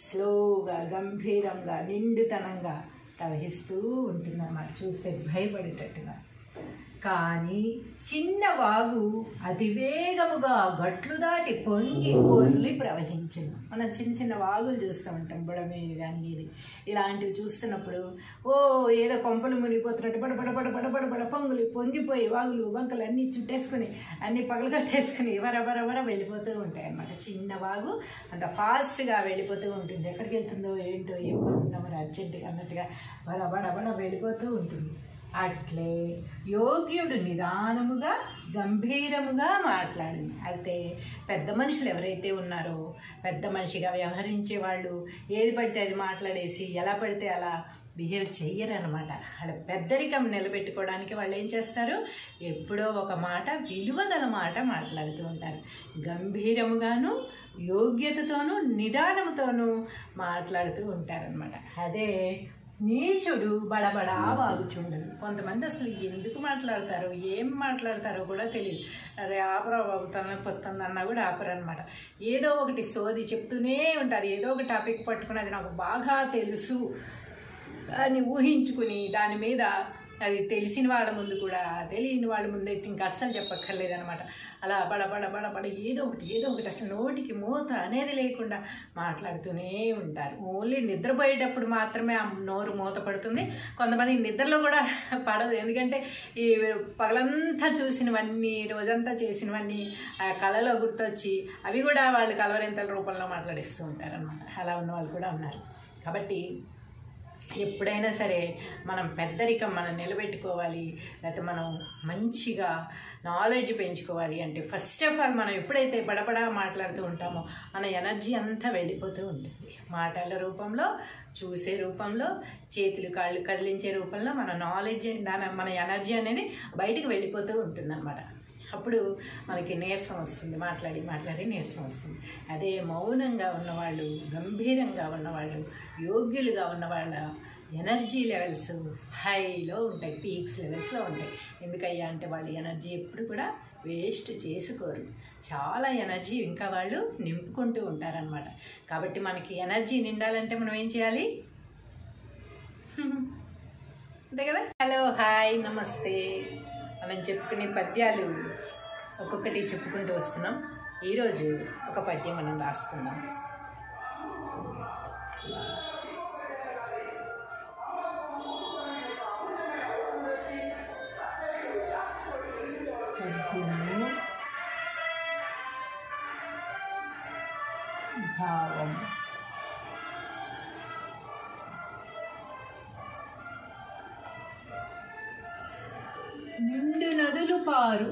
స్లోగా, గంభీరంగా, నిండుతనంగా ప్రవహిస్తూ ఉంటుంది అన్నమాట. చూస్తే భయపడేటట్టుగా. కానీ చిన్న వాగు అతివేగముగా గట్లు దాటి పొంగి పొర్లి ప్రవహించును. మనం చిన్న చిన్న వాగులు చూస్తూ ఉంటాం, బుడమేరు కానీ ఇది ఇలాంటివి చూస్తున్నప్పుడు ఏదో కొంపలు మునిగిపోతున్నట్టు బడబడ పొంగిపోయి వాగులు వంకలు అన్నీ చుట్టేసుకుని అన్నీ పగలగట్టేసుకుని వర వెళ్ళిపోతూ ఉంటాయి అన్నమాట. చిన్న వాగు అంత ఫాస్ట్గా వెళ్ళిపోతూ ఉంటుంది. ఎక్కడికి వెళ్తుందో ఏంటో ఏమో మరి అర్జెంటుగా అన్నట్టుగా బడ వెళ్ళిపోతూ ఉంటుంది. అట్లే యోగ్యుడు నిదానముగా గంభీరముగా మాట్లాడింది. అయితే పెద్ద మనుషులు ఎవరైతే ఉన్నారో, పెద్ద మనిషిగా వ్యవహరించే వాళ్ళు ఏది పడితే అది మాట్లాడేసి ఎలా పడితే అలా బిహేవ్ చెయ్యరనమాట. అలా పెద్దరికం నిలబెట్టుకోవడానికి వాళ్ళు ఏం చేస్తారు, ఎప్పుడో ఒక మాట, విలువగల మాట మాట్లాడుతూ ఉంటారు. గంభీరముగాను యోగ్యతతోనూ నిదానముతోనూ మాట్లాడుతూ ఉంటారనమాట. అదే నీచుడు బడబడా వాగుచుండదు. కొంతమంది అసలు ఎందుకు మాట్లాడతారో, ఏం మాట్లాడతారో కూడా తెలియదు. అరే ఆపరా బాబు, తలనొప్పొస్తుంది అన్నా కూడా ఆపరనమాట. ఏదో ఒకటి సోది చెప్తూనే ఉంటారు. ఏదో ఒక టాపిక్ పట్టుకుని అది నాకు బాగా తెలుసు అని ఊహించుకుని దాని మీద అది తెలిసిన వాళ్ళ ముందు కూడా తెలియని వాళ్ళ ముందు అయితే ఇంకా అస్సలు చెప్పక్కర్లేదనమాట. అలా బడ ఏదో ఒకటి అసలు నోటికి మూత అనేది లేకుండా మాట్లాడుతూనే ఉంటారు. ఓన్లీ నిద్రపోయేటప్పుడు మాత్రమే ఆ నోరు మూత పడుతుంది. కొంతమంది నిద్రలో కూడా పడదు. ఎందుకంటే ఈ పగలంతా చూసినవన్నీ, రోజంతా చేసినవన్నీ కళలో గుర్తొచ్చి అవి కూడా వాళ్ళు కలవరింతల రూపంలో మాట్లాడిస్తూ ఉంటారనమాట. అలా ఉన్న వాళ్ళు కూడా ఉన్నారు. కాబట్టి ఎప్పుడైనా సరే మనం పెద్దరికం మనం నిలబెట్టుకోవాలి, లేకపోతే మనం మంచిగా నాలెడ్జ్ పెంచుకోవాలి అంటే ఫస్ట్ ఆఫ్ ఆల్ మనం ఎప్పుడైతే బడబడా మాట్లాడుతూ ఉంటామో మన ఎనర్జీ అంతా వెళ్ళిపోతూ ఉంటుంది. మాటల రూపంలో, చూసే రూపంలో, చేతులు కాళ్ళు కదిలించే రూపంలో మన నాలెడ్జ్, మన ఎనర్జీ అనేది బయటికి వెళ్ళిపోతూ ఉంటుంది అన్నమాట. అప్పుడు మనకి నీరసం వస్తుంది, మాట్లాడి నీరసం వస్తుంది. అదే మౌనంగా ఉన్నవాళ్ళు, గంభీరంగా ఉన్నవాళ్ళు, యోగ్యులుగా ఉన్నవాళ్ళ ఎనర్జీ లెవెల్స్ హైలో ఉంటాయి, పీక్స్ లెవెల్స్లో ఉంటాయి. ఎందుకయ్యా అంటే వాళ్ళు ఎనర్జీ ఎప్పుడు కూడా వేస్ట్ చేసుకోరు. చాలా ఎనర్జీ ఇంకా వాళ్ళు నింపుకుంటూ ఉంటారనమాట. కాబట్టి మనకి ఎనర్జీ నిండాలంటే మనం ఏం చేయాలి? అంతే కదా. హలో, హాయ్, నమస్తే. మనం చెప్పుకునే పద్యాలు ఒక్కొక్కటి చెప్పుకుంటూ వస్తున్నాం. ఈరోజు ఒక పద్యం మనం రాసుకుందాం. పద్యము భావం. నిండు నదులు పారు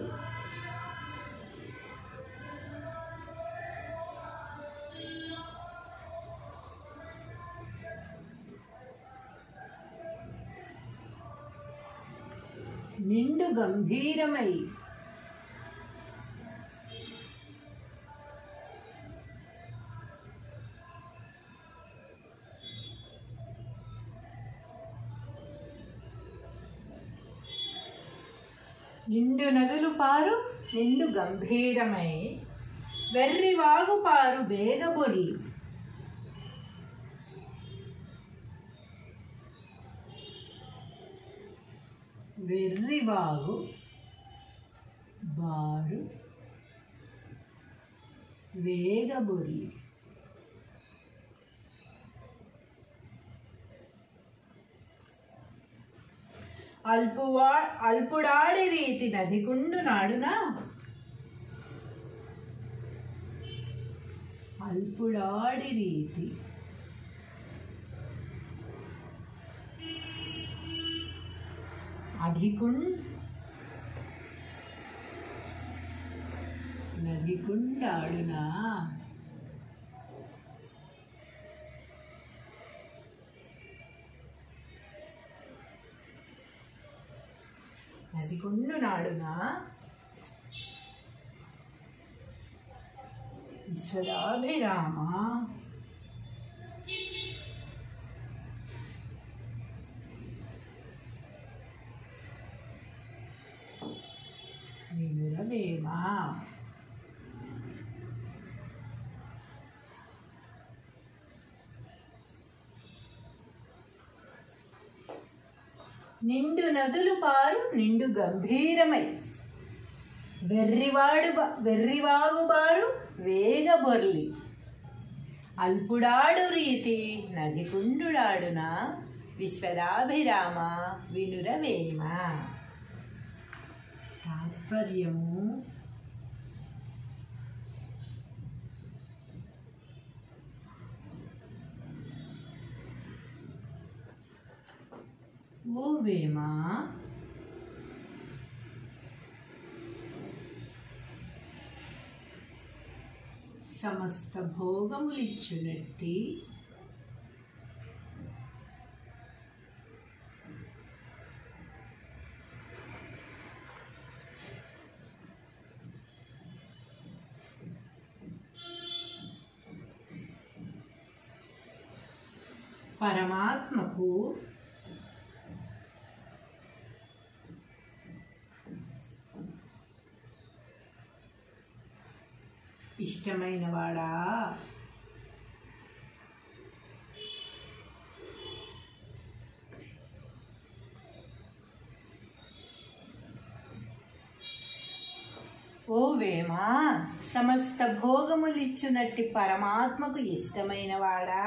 నిండు గంభీరమై నిండు నదులు పారు నిండు గంభీరమై వెర్రివాగు పారు వేగబొర్లి వెర్రివాగు బారు వేగబొర్లి అల్పుడాడి రీతి నదిగుండు నాడున అల్పుడాడి రీతి నదికుండాడునా నదికుండునాడునా విశ్వదాభిరామ వినురవేమ. నిండు నదులు పారు నిండు గంభీరమై వెర్రివాగుబారు వేగబొర్లి అల్పుడాడు రీతి నదికుండుడాడున విశ్వదాభిరామ వినురవేమ. తాత్పర్యము ఓ వేమ, సమస్త భోగములిచ్చునట్టి పరమాత్మకు ఇష్టమైన వాడా, ఓ వేమ, సమస్త భోగములిచ్చునట్టి పరమాత్మకు ఇష్టమైన వాడా,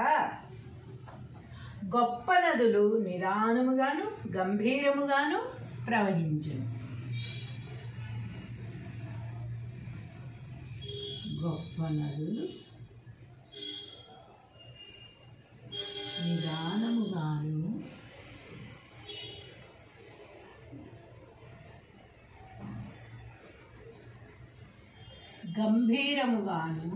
గొప్ప నదులు నిదానముగాను గంభీరముగాను ప్రవహించును. గొప్ప నదులు నిదానముగాను గంభీరముగాను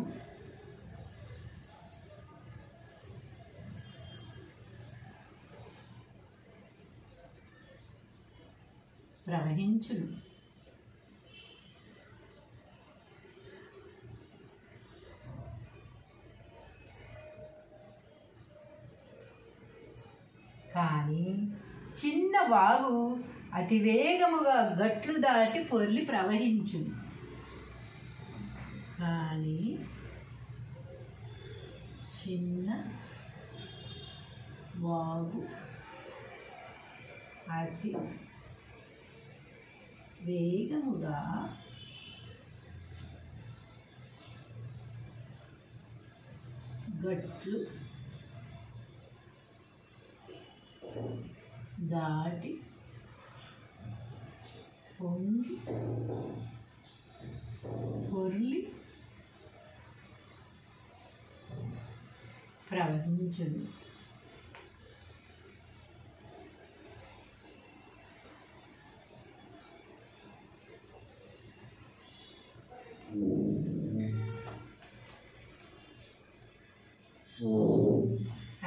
ప్రవహించును. కానీ చిన్న వాగు అతివేగముగా గట్లు దాటి పొర్లి ప్రవహించును. కానీ చిన్న వాగు అతి వేగముగా గట్లు దాటి పొంగి పొర్లి ప్రవహించును.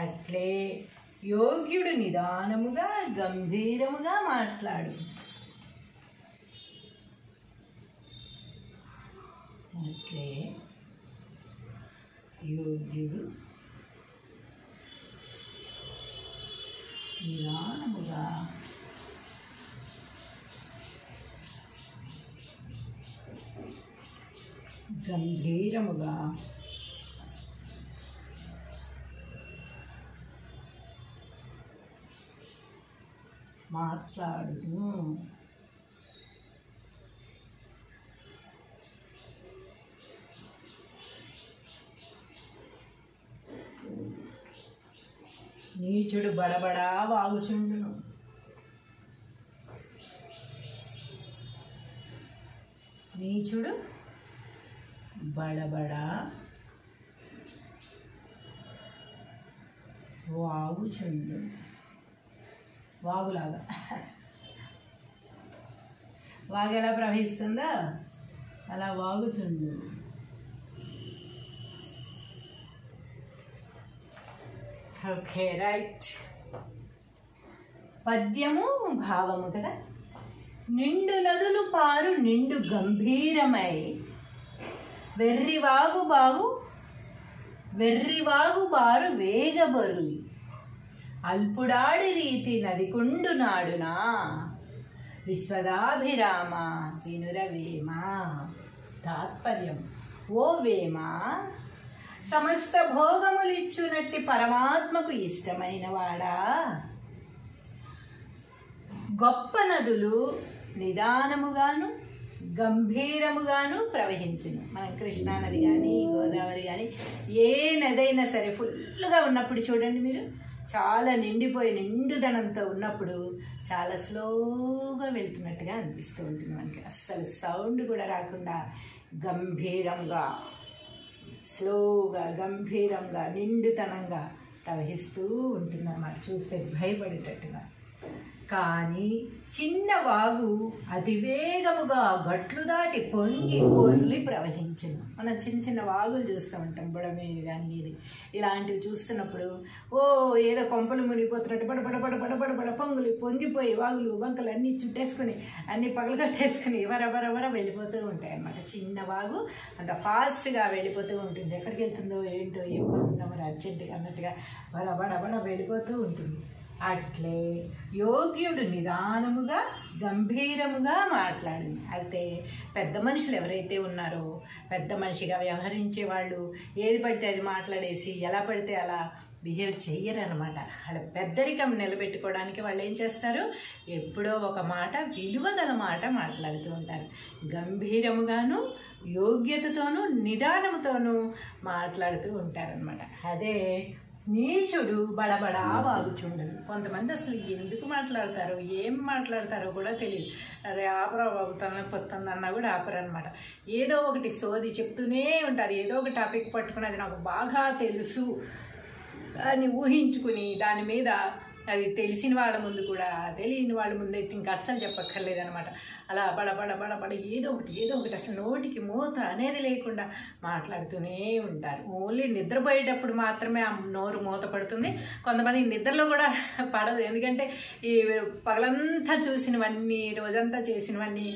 అట్లే యోగ్యుడు నిదానముగా గంభీరముగా మాట్లాడు. అట్లే యోగ్యుడు నిదానముగా గంభీరముగా మాట్లాడును. నీచుడు బడబడా వాగుచుండును. నీచుడు బడబడా వాగుచుండు, వాగులాగా వాగు ఎలా ప్రవహిస్తుందో అలా వాగుచుండు. Okay, right. పద్యము భావము కదా. నిండు నదులు పారు నిండు గంభీరమై వెర్రివాగు బారు వేగబొరులి అల్పుడాడి రీతి నదికుండు నాడునా విశ్వదాభిరామ వినురవేమ. తాత్పర్యం: ఓ వేమ, సమస్త భోగములిచ్చునట్టి పరమాత్మకు ఇష్టమైన వాడా, గొప్ప నదులు నిదానముగాను గంభీరముగాను ప్రవహించును. మనం కృష్ణా నది కానీ గోదావరి కానీ ఏ నదైనా సరే ఫుల్గా ఉన్నప్పుడు చూడండి, మీరు చాలా నిండిపోయి నిండుదనంతో ఉన్నప్పుడు చాలా స్లోగా వెళ్తున్నట్టుగా అనిపిస్తూ ఉంటుంది మనకి. అస్సలు సౌండ్ కూడా రాకుండా గంభీరంగా, స్లోగా, గంభీరంగా, నిండుతనంగా ప్రవహిస్తూ ఉంటుంది అన్నమాట. చూస్తే భయపడేటట్టుగా. కానీ చిన్న వాగు అతివేగముగా గట్లు దాటి పొంగి పొర్లి ప్రవహించును. మనం చిన్న చిన్న వాగులు చూస్తూ ఉంటాం, బుడమేరు కానీ ఇది ఇలాంటివి చూస్తున్నప్పుడు ఏదో కొంపలు మునిగిపోతున్నట్టు బడబడ పొంగులు పొంగిపోయి వాగులు వంకలు అన్నీ చుట్టేసుకుని అన్నీ పగలగట్టేసుకుని వర వెళ్ళిపోతూ ఉంటాయి అన్నమాట. చిన్న వాగు అంత ఫాస్ట్గా వెళ్ళిపోతూ ఉంటుంది. ఎక్కడికి వెళ్తుందో ఏంటో ఏం పడుతుందో మరి అర్జెంటుగా అన్నట్టుగా బడ వెళ్ళిపోతూ ఉంటుంది. అట్లే యోగ్యుడు నిదానముగా గంభీరముగా మాట్లాడింది. అయితే పెద్ద మనుషులు ఎవరైతే ఉన్నారో, పెద్ద మనిషిగా వ్యవహరించే వాళ్ళు ఏది పడితే అది మాట్లాడేసి ఎలా పడితే అలా బిహేవ్ చెయ్యరనమాట. అలా పెద్దరికం నిలబెట్టుకోవడానికి వాళ్ళు ఏం చేస్తారు, ఎప్పుడో ఒక మాట, విలువగల మాట మాట్లాడుతూ ఉంటారు. గంభీరముగాను యోగ్యతతోనూ నిదానముతోనూ మాట్లాడుతూ ఉంటారనమాట. అదే నీచుడు బడబడా వాగుచుండడు. కొంతమంది అసలు ఎందుకు మాట్లాడతారో ఏం మాట్లాడతారో కూడా తెలియదు. అరే ఆపరా వాగుతాను పొత్తుంది అన్నా కూడా ఆపరనమాట. ఏదో ఒకటి సోది చెప్తూనే ఉంటారు. ఏదో ఒక టాపిక్ పట్టుకుని అది నాకు బాగా తెలుసు అని ఊహించుకుని దాని మీద అది తెలిసిన వాళ్ళ ముందు కూడా తెలియని వాళ్ళ ముందు అయితే ఇంకా అస్సలు చెప్పక్కర్లేదనమాట. అలా బడ ఏదో ఒకటి అసలు నోటికి మూత అనేది లేకుండా మాట్లాడుతూనే ఉంటారు. ఓన్లీ నిద్రపోయేటప్పుడు మాత్రమే ఆ నోరు మూత పడుతుంది. కొంతమంది నిద్రలో కూడా పడదు. ఎందుకంటే ఈ పగలంతా చూసినవన్నీ, రోజంతా చేసినవన్నీ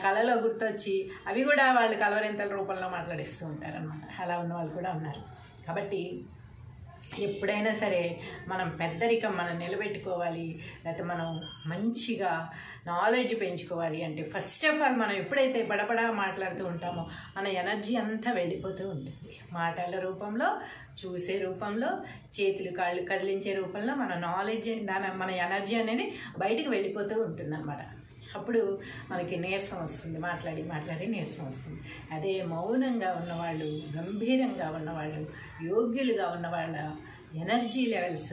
కళలో గుర్తొచ్చి అవి కూడా వాళ్ళు కలవరింతల రూపంలో మాట్లాడిస్తూ ఉంటారనమాట. అలా ఉన్న వాళ్ళు కూడా ఉన్నారు. కాబట్టి ఎప్పుడైనా సరే మనం పెద్దరికం మనం నిలబెట్టుకోవాలి, లేకపోతే మనం మంచిగా నాలెడ్జ్ పెంచుకోవాలి అంటే ఫస్ట్ ఆఫ్ ఆల్ మనం ఎప్పుడైతే బడబడా మాట్లాడుతూ ఉంటామో మన ఎనర్జీ అంతా వెళ్ళిపోతూ ఉంటుంది. మాటల రూపంలో, చూసే రూపంలో, చేతులు కాళ్ళు కదిలించే రూపంలో మన నాలెడ్జ్, మన ఎనర్జీ అనేది బయటికి వెళ్ళిపోతూ ఉంటుంది అన్నమాట. అప్పుడు మనకి నీరసం వస్తుంది, మాట్లాడి నీరసం వస్తుంది. అదే మౌనంగా ఉన్నవాళ్ళు, గంభీరంగా ఉన్నవాళ్ళు, యోగ్యులుగా ఉన్నవాళ్ళ ఎనర్జీ లెవెల్స్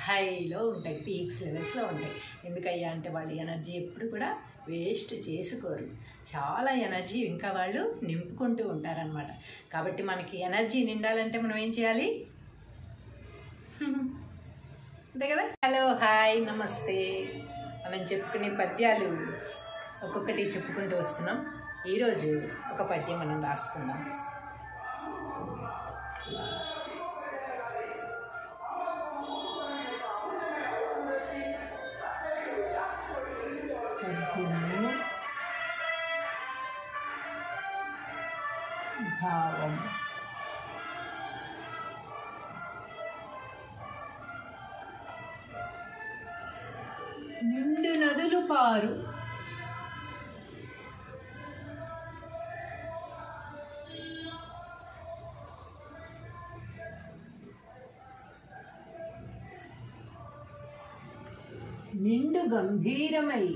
హైలో ఉంటాయి, పీక్స్ లెవెల్స్లో ఉంటాయి. ఎందుకయ్యా అంటే వాళ్ళు ఎనర్జీ ఎప్పుడు కూడా వేస్ట్ చేసుకోరు. చాలా ఎనర్జీ ఇంకా వాళ్ళు నింపుకుంటూ ఉంటారనమాట. కాబట్టి మనకి ఎనర్జీ నిండాలంటే మనం ఏం చేయాలి? అంతే కదా. హలో, హాయ్, నమస్తే. మనం చెప్పుకునే పద్యాలు ఒక్కొక్కటి చెప్పుకుంటూ వస్తున్నాం. ఈరోజు ఒక పద్యం మనం రాసుకుందాం. పద్యము భావం. నిండు నదులు పారు నిండు గంభీరమై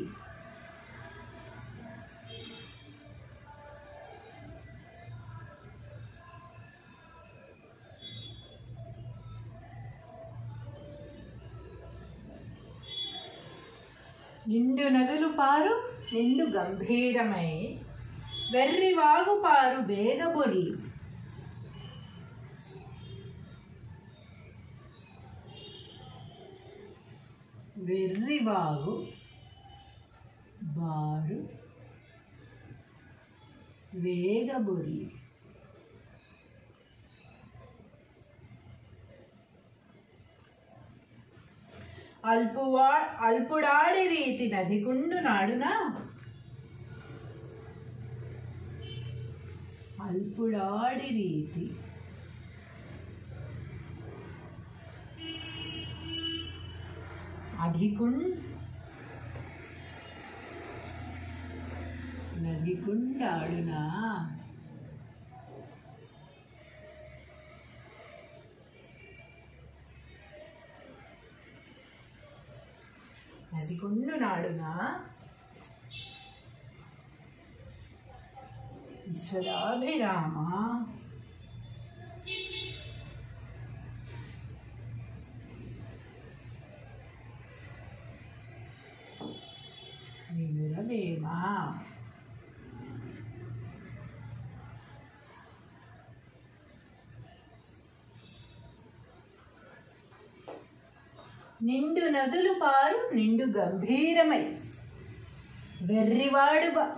నిండు నదులు పారు నిండు గంభీరమై వెర్రివాగు పారు వేగబొర్లి వెర్రివాగు బారు వేగబురి అల్పుడాడి రీతి నదిగుండు నాడున అల్పుడాడి రీతి నదిగుండాడునా నదిగుండు నాడునా విశ్వదాభిరామ వినురవేమ. నిండు నదులు పారు నిండు గంభీరమై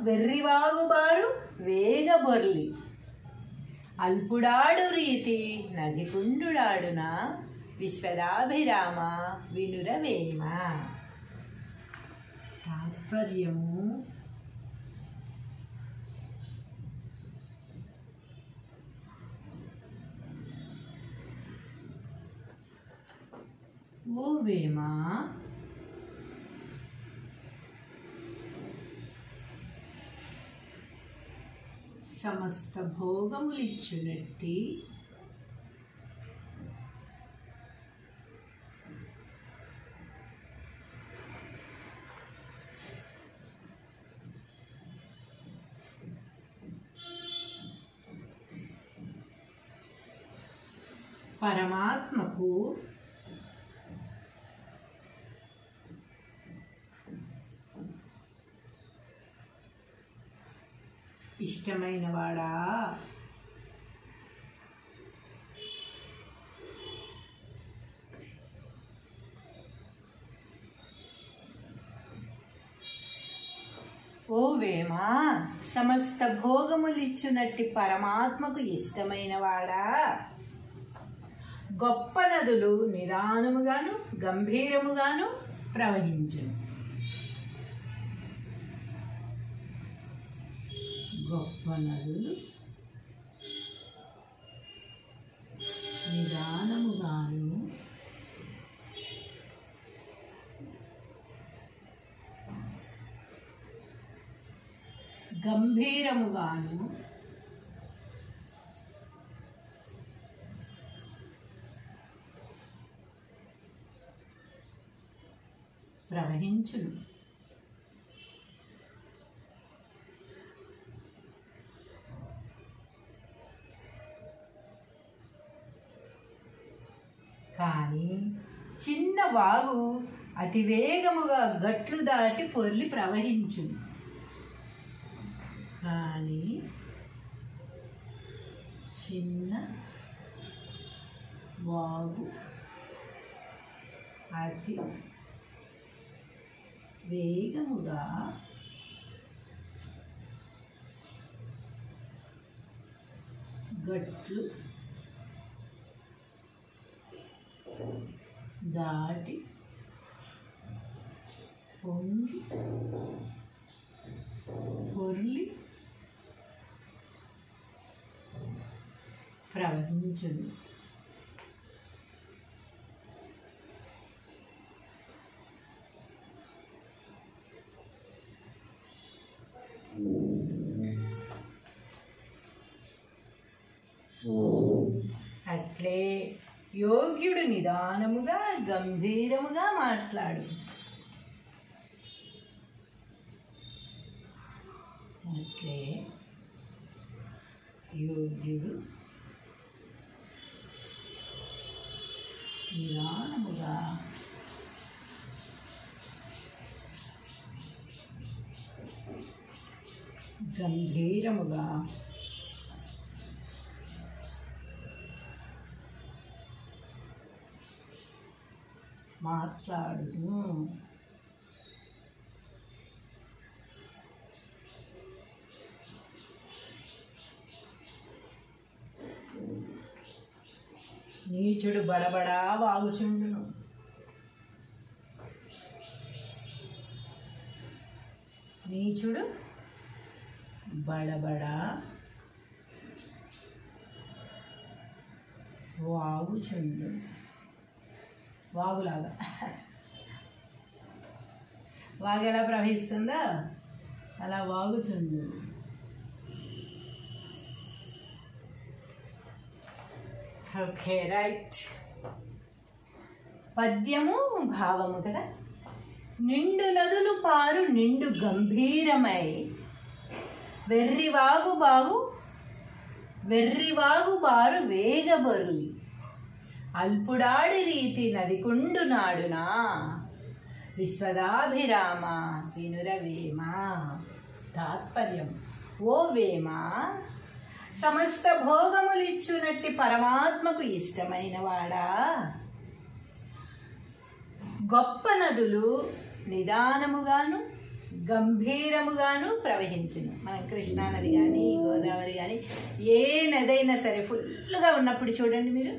వెర్రివాగు బారు వేగబొర్లి అల్పుడాడు రీతి నదికుండుడాడున విశ్వదాభిరామ వినురవేమ. తాత్పర్యము ఓ వేమ సమస్త భోగములిచ్చునట్టి పరమాత్మకు ఇష్టమైన వాడా ఓ వేమ సమస్త భోగములిచ్చునట్టి పరమాత్మకు ఇష్టమైన వాడా గొప్ప నదులు నిదానముగాను గంభీరముగాను ప్రవహించును. గొప్ప నదులు నిదానముగాను గంభీరముగాను ప్రవహించును. కానీ చిన్న వాగు అతివేగముగా గట్లు దాటి పొర్లి ప్రవహించును. కానీ చిన్న వాగు అతి వేగముగా గట్లు దాటి పొంగి పొర్లి ప్రవహించును. అట్లే యోగ్యుడు నిదానముగా గంభీరముగా మాట్లాడు. అట్లే యోగ్యుడు నిదానముగా గంభీరముగా మాట్లాడును. నీచుడు బడబడా వాగుచుండును. నీచుడు బడబడా వాగుచుండు. వాగులాగా వాగు ఎలా ప్రవహిస్తుందో అలా వాగుచుండు. Okay, right. పద్యము భావము కదా. నిండు నదులు పారు నిండు గంభీరమై వెర్రివాగు బారు వేగబరులి అల్పుడాడి రీతి నదికుండు నాడునా విశ్వదాభిరామ వినురవేమ. తాత్పర్యం: ఓ వేమ, సమస్త భోగములిచ్చునట్టి పరమాత్మకు ఇష్టమైన వాడా, గొప్ప నదులు నిదానముగాను గంభీరముగాను ప్రవహించును. మనం కృష్ణా నది కానీ గోదావరి కానీ ఏ నదైనా సరే ఫుల్గా ఉన్నప్పుడు చూడండి, మీరు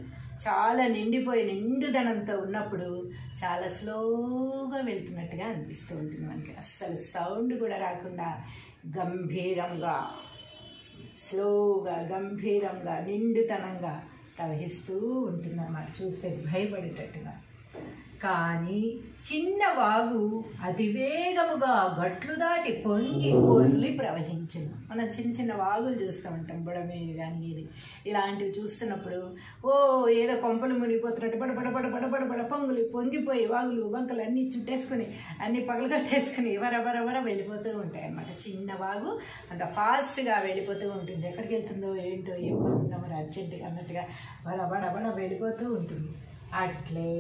చాలా నిండిపోయి నిండుదనంతో ఉన్నప్పుడు చాలా స్లోగా వెళ్తున్నట్టుగా అనిపిస్తూ ఉంటుంది మనకి. అస్సలు సౌండ్ కూడా రాకుండా గంభీరంగా, స్లోగా, గంభీరంగా, నిండుతనంగా ప్రవహిస్తూ ఉంటుంది అన్నమాట. చూస్తే భయపడేటట్టుగా. కానీ చిన్న వాగు అతివేగముగా గట్లు దాటి పొంగి పొర్లి ప్రవహించును. మనం చిన్న చిన్న వాగులు చూస్తూ ఉంటాం, బుడమేరు కానీ ఇది ఇలాంటివి చూస్తున్నప్పుడు ఏదో కొంపలు మునిగిపోతున్నట్టు బడబడ పొంగులు పొంగిపోయి వాగులు వంకలు అన్నీ చుట్టేసుకుని అన్నీ పగలగట్టేసుకుని వర వెళ్ళిపోతూ ఉంటాయి అన్నమాట. చిన్న వాగు అంత ఫాస్ట్గా వెళ్ళిపోతూ ఉంటుంది. ఎక్కడికి వెళ్తుందో ఏంటో ఏం పడుతుందో మరి అర్జెంటుగా అన్నట్టుగా బడ వెళ్ళిపోతూ ఉంటుంది. అట్లే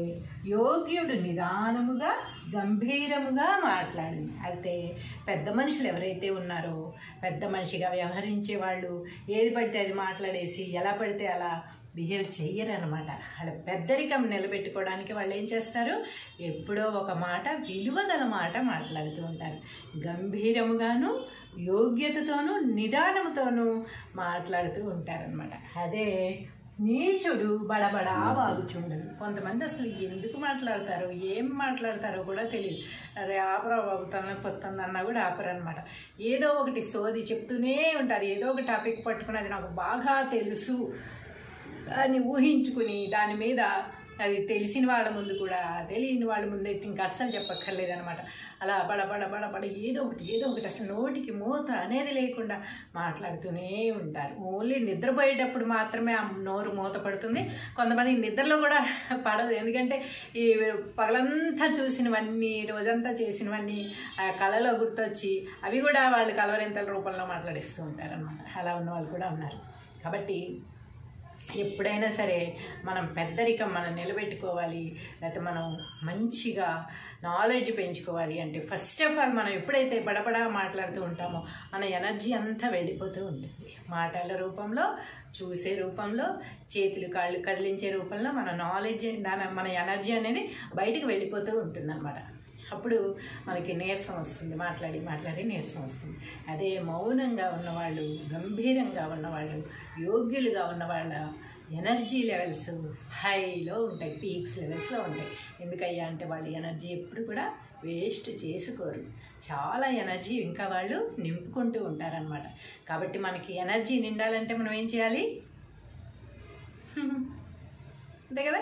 యోగ్యుడు నిదానముగా గంభీరముగా మాట్లాడింది. అయితే పెద్ద మనుషులు ఎవరైతే ఉన్నారో, పెద్ద మనిషిగా వ్యవహరించే వాళ్ళు ఏది పడితే అది మాట్లాడేసి ఎలా పడితే అలా బిహేవ్ చెయ్యరనమాట. వాళ్ళ పెద్దరికం నిలబెట్టుకోవడానికి వాళ్ళు ఏం చేస్తారు, ఎప్పుడో ఒక మాట, విలువగల మాట మాట్లాడుతూ ఉంటారు. గంభీరముగాను యోగ్యతతోనూ నిదానముతోనూ మాట్లాడుతూ ఉంటారనమాట. అదే నీచుడు బడబడా వాగుచుండడు. కొంతమంది అసలు ఎందుకు మాట్లాడతారో, ఏం మాట్లాడతారో కూడా తెలియదు. అరే ఆపరా బాబు, తలనొప్పొస్తుంది అన్నా కూడా ఆపరనమాట. ఏదో ఒకటి సోది చెప్తూనే ఉంటారు. ఏదో ఒక టాపిక్ పట్టుకుని అది నాకు బాగా తెలుసు అని ఊహించుకుని దాని మీద అది తెలిసిన వాళ్ళ ముందు కూడా తెలియని వాళ్ళ ముందు అయితే ఇంకా అస్సలు చెప్పక్కర్లేదనమాట. అలా బడ ఏదో ఒకటి అసలు నోటికి మూత అనేది లేకుండా మాట్లాడుతూనే ఉంటారు. ఓన్లీ నిద్రపోయేటప్పుడు మాత్రమే ఆ నోరు మూత పడుతుంది. కొంతమంది నిద్రలో కూడా పడదు. ఎందుకంటే ఈ పగలంతా చూసినవన్నీ, రోజంతా చేసినవన్నీ కళలో గుర్తొచ్చి అవి కూడా వాళ్ళు కలవరింతల రూపంలో మాట్లాడిస్తూ ఉంటారనమాట. అలా ఉన్న వాళ్ళు కూడా ఉన్నారు. కాబట్టి ఎప్పుడైనా సరే మనం పెద్దరికం మనం నిలబెట్టుకోవాలి, లేకపోతే మనం మంచిగా నాలెడ్జ్ పెంచుకోవాలి అంటే ఫస్ట్ ఆఫ్ ఆల్ మనం ఎప్పుడైతే బడబడా మాట్లాడుతూ ఉంటామో మన ఎనర్జీ అంతా వెళ్ళిపోతూ ఉంటుంది. మాటల రూపంలో, చూసే రూపంలో, చేతులు కాళ్ళు కదిలించే రూపంలో మన నాలెడ్జ్, మన ఎనర్జీ అనేది బయటకు వెళ్ళిపోతూ ఉంటుంది అన్నమాట. అప్పుడు మనకి నీరసం వస్తుంది, మాట్లాడి నీరసం వస్తుంది. అదే మౌనంగా ఉన్నవాళ్ళు, గంభీరంగా ఉన్నవాళ్ళు, యోగ్యులుగా ఉన్నవాళ్ళ ఎనర్జీ లెవెల్స్ హైలో ఉంటాయి, పీక్స్ లెవెల్స్లో ఉంటాయి. ఎందుకయ్యా అంటే వాళ్ళు ఎనర్జీ ఎప్పుడు కూడా వేస్ట్ చేసుకోరు. చాలా ఎనర్జీ ఇంకా వాళ్ళు నింపుకుంటూ ఉంటారనమాట. కాబట్టి మనకి ఎనర్జీ నిండాలంటే మనం ఏం చేయాలి? అంతే కదా.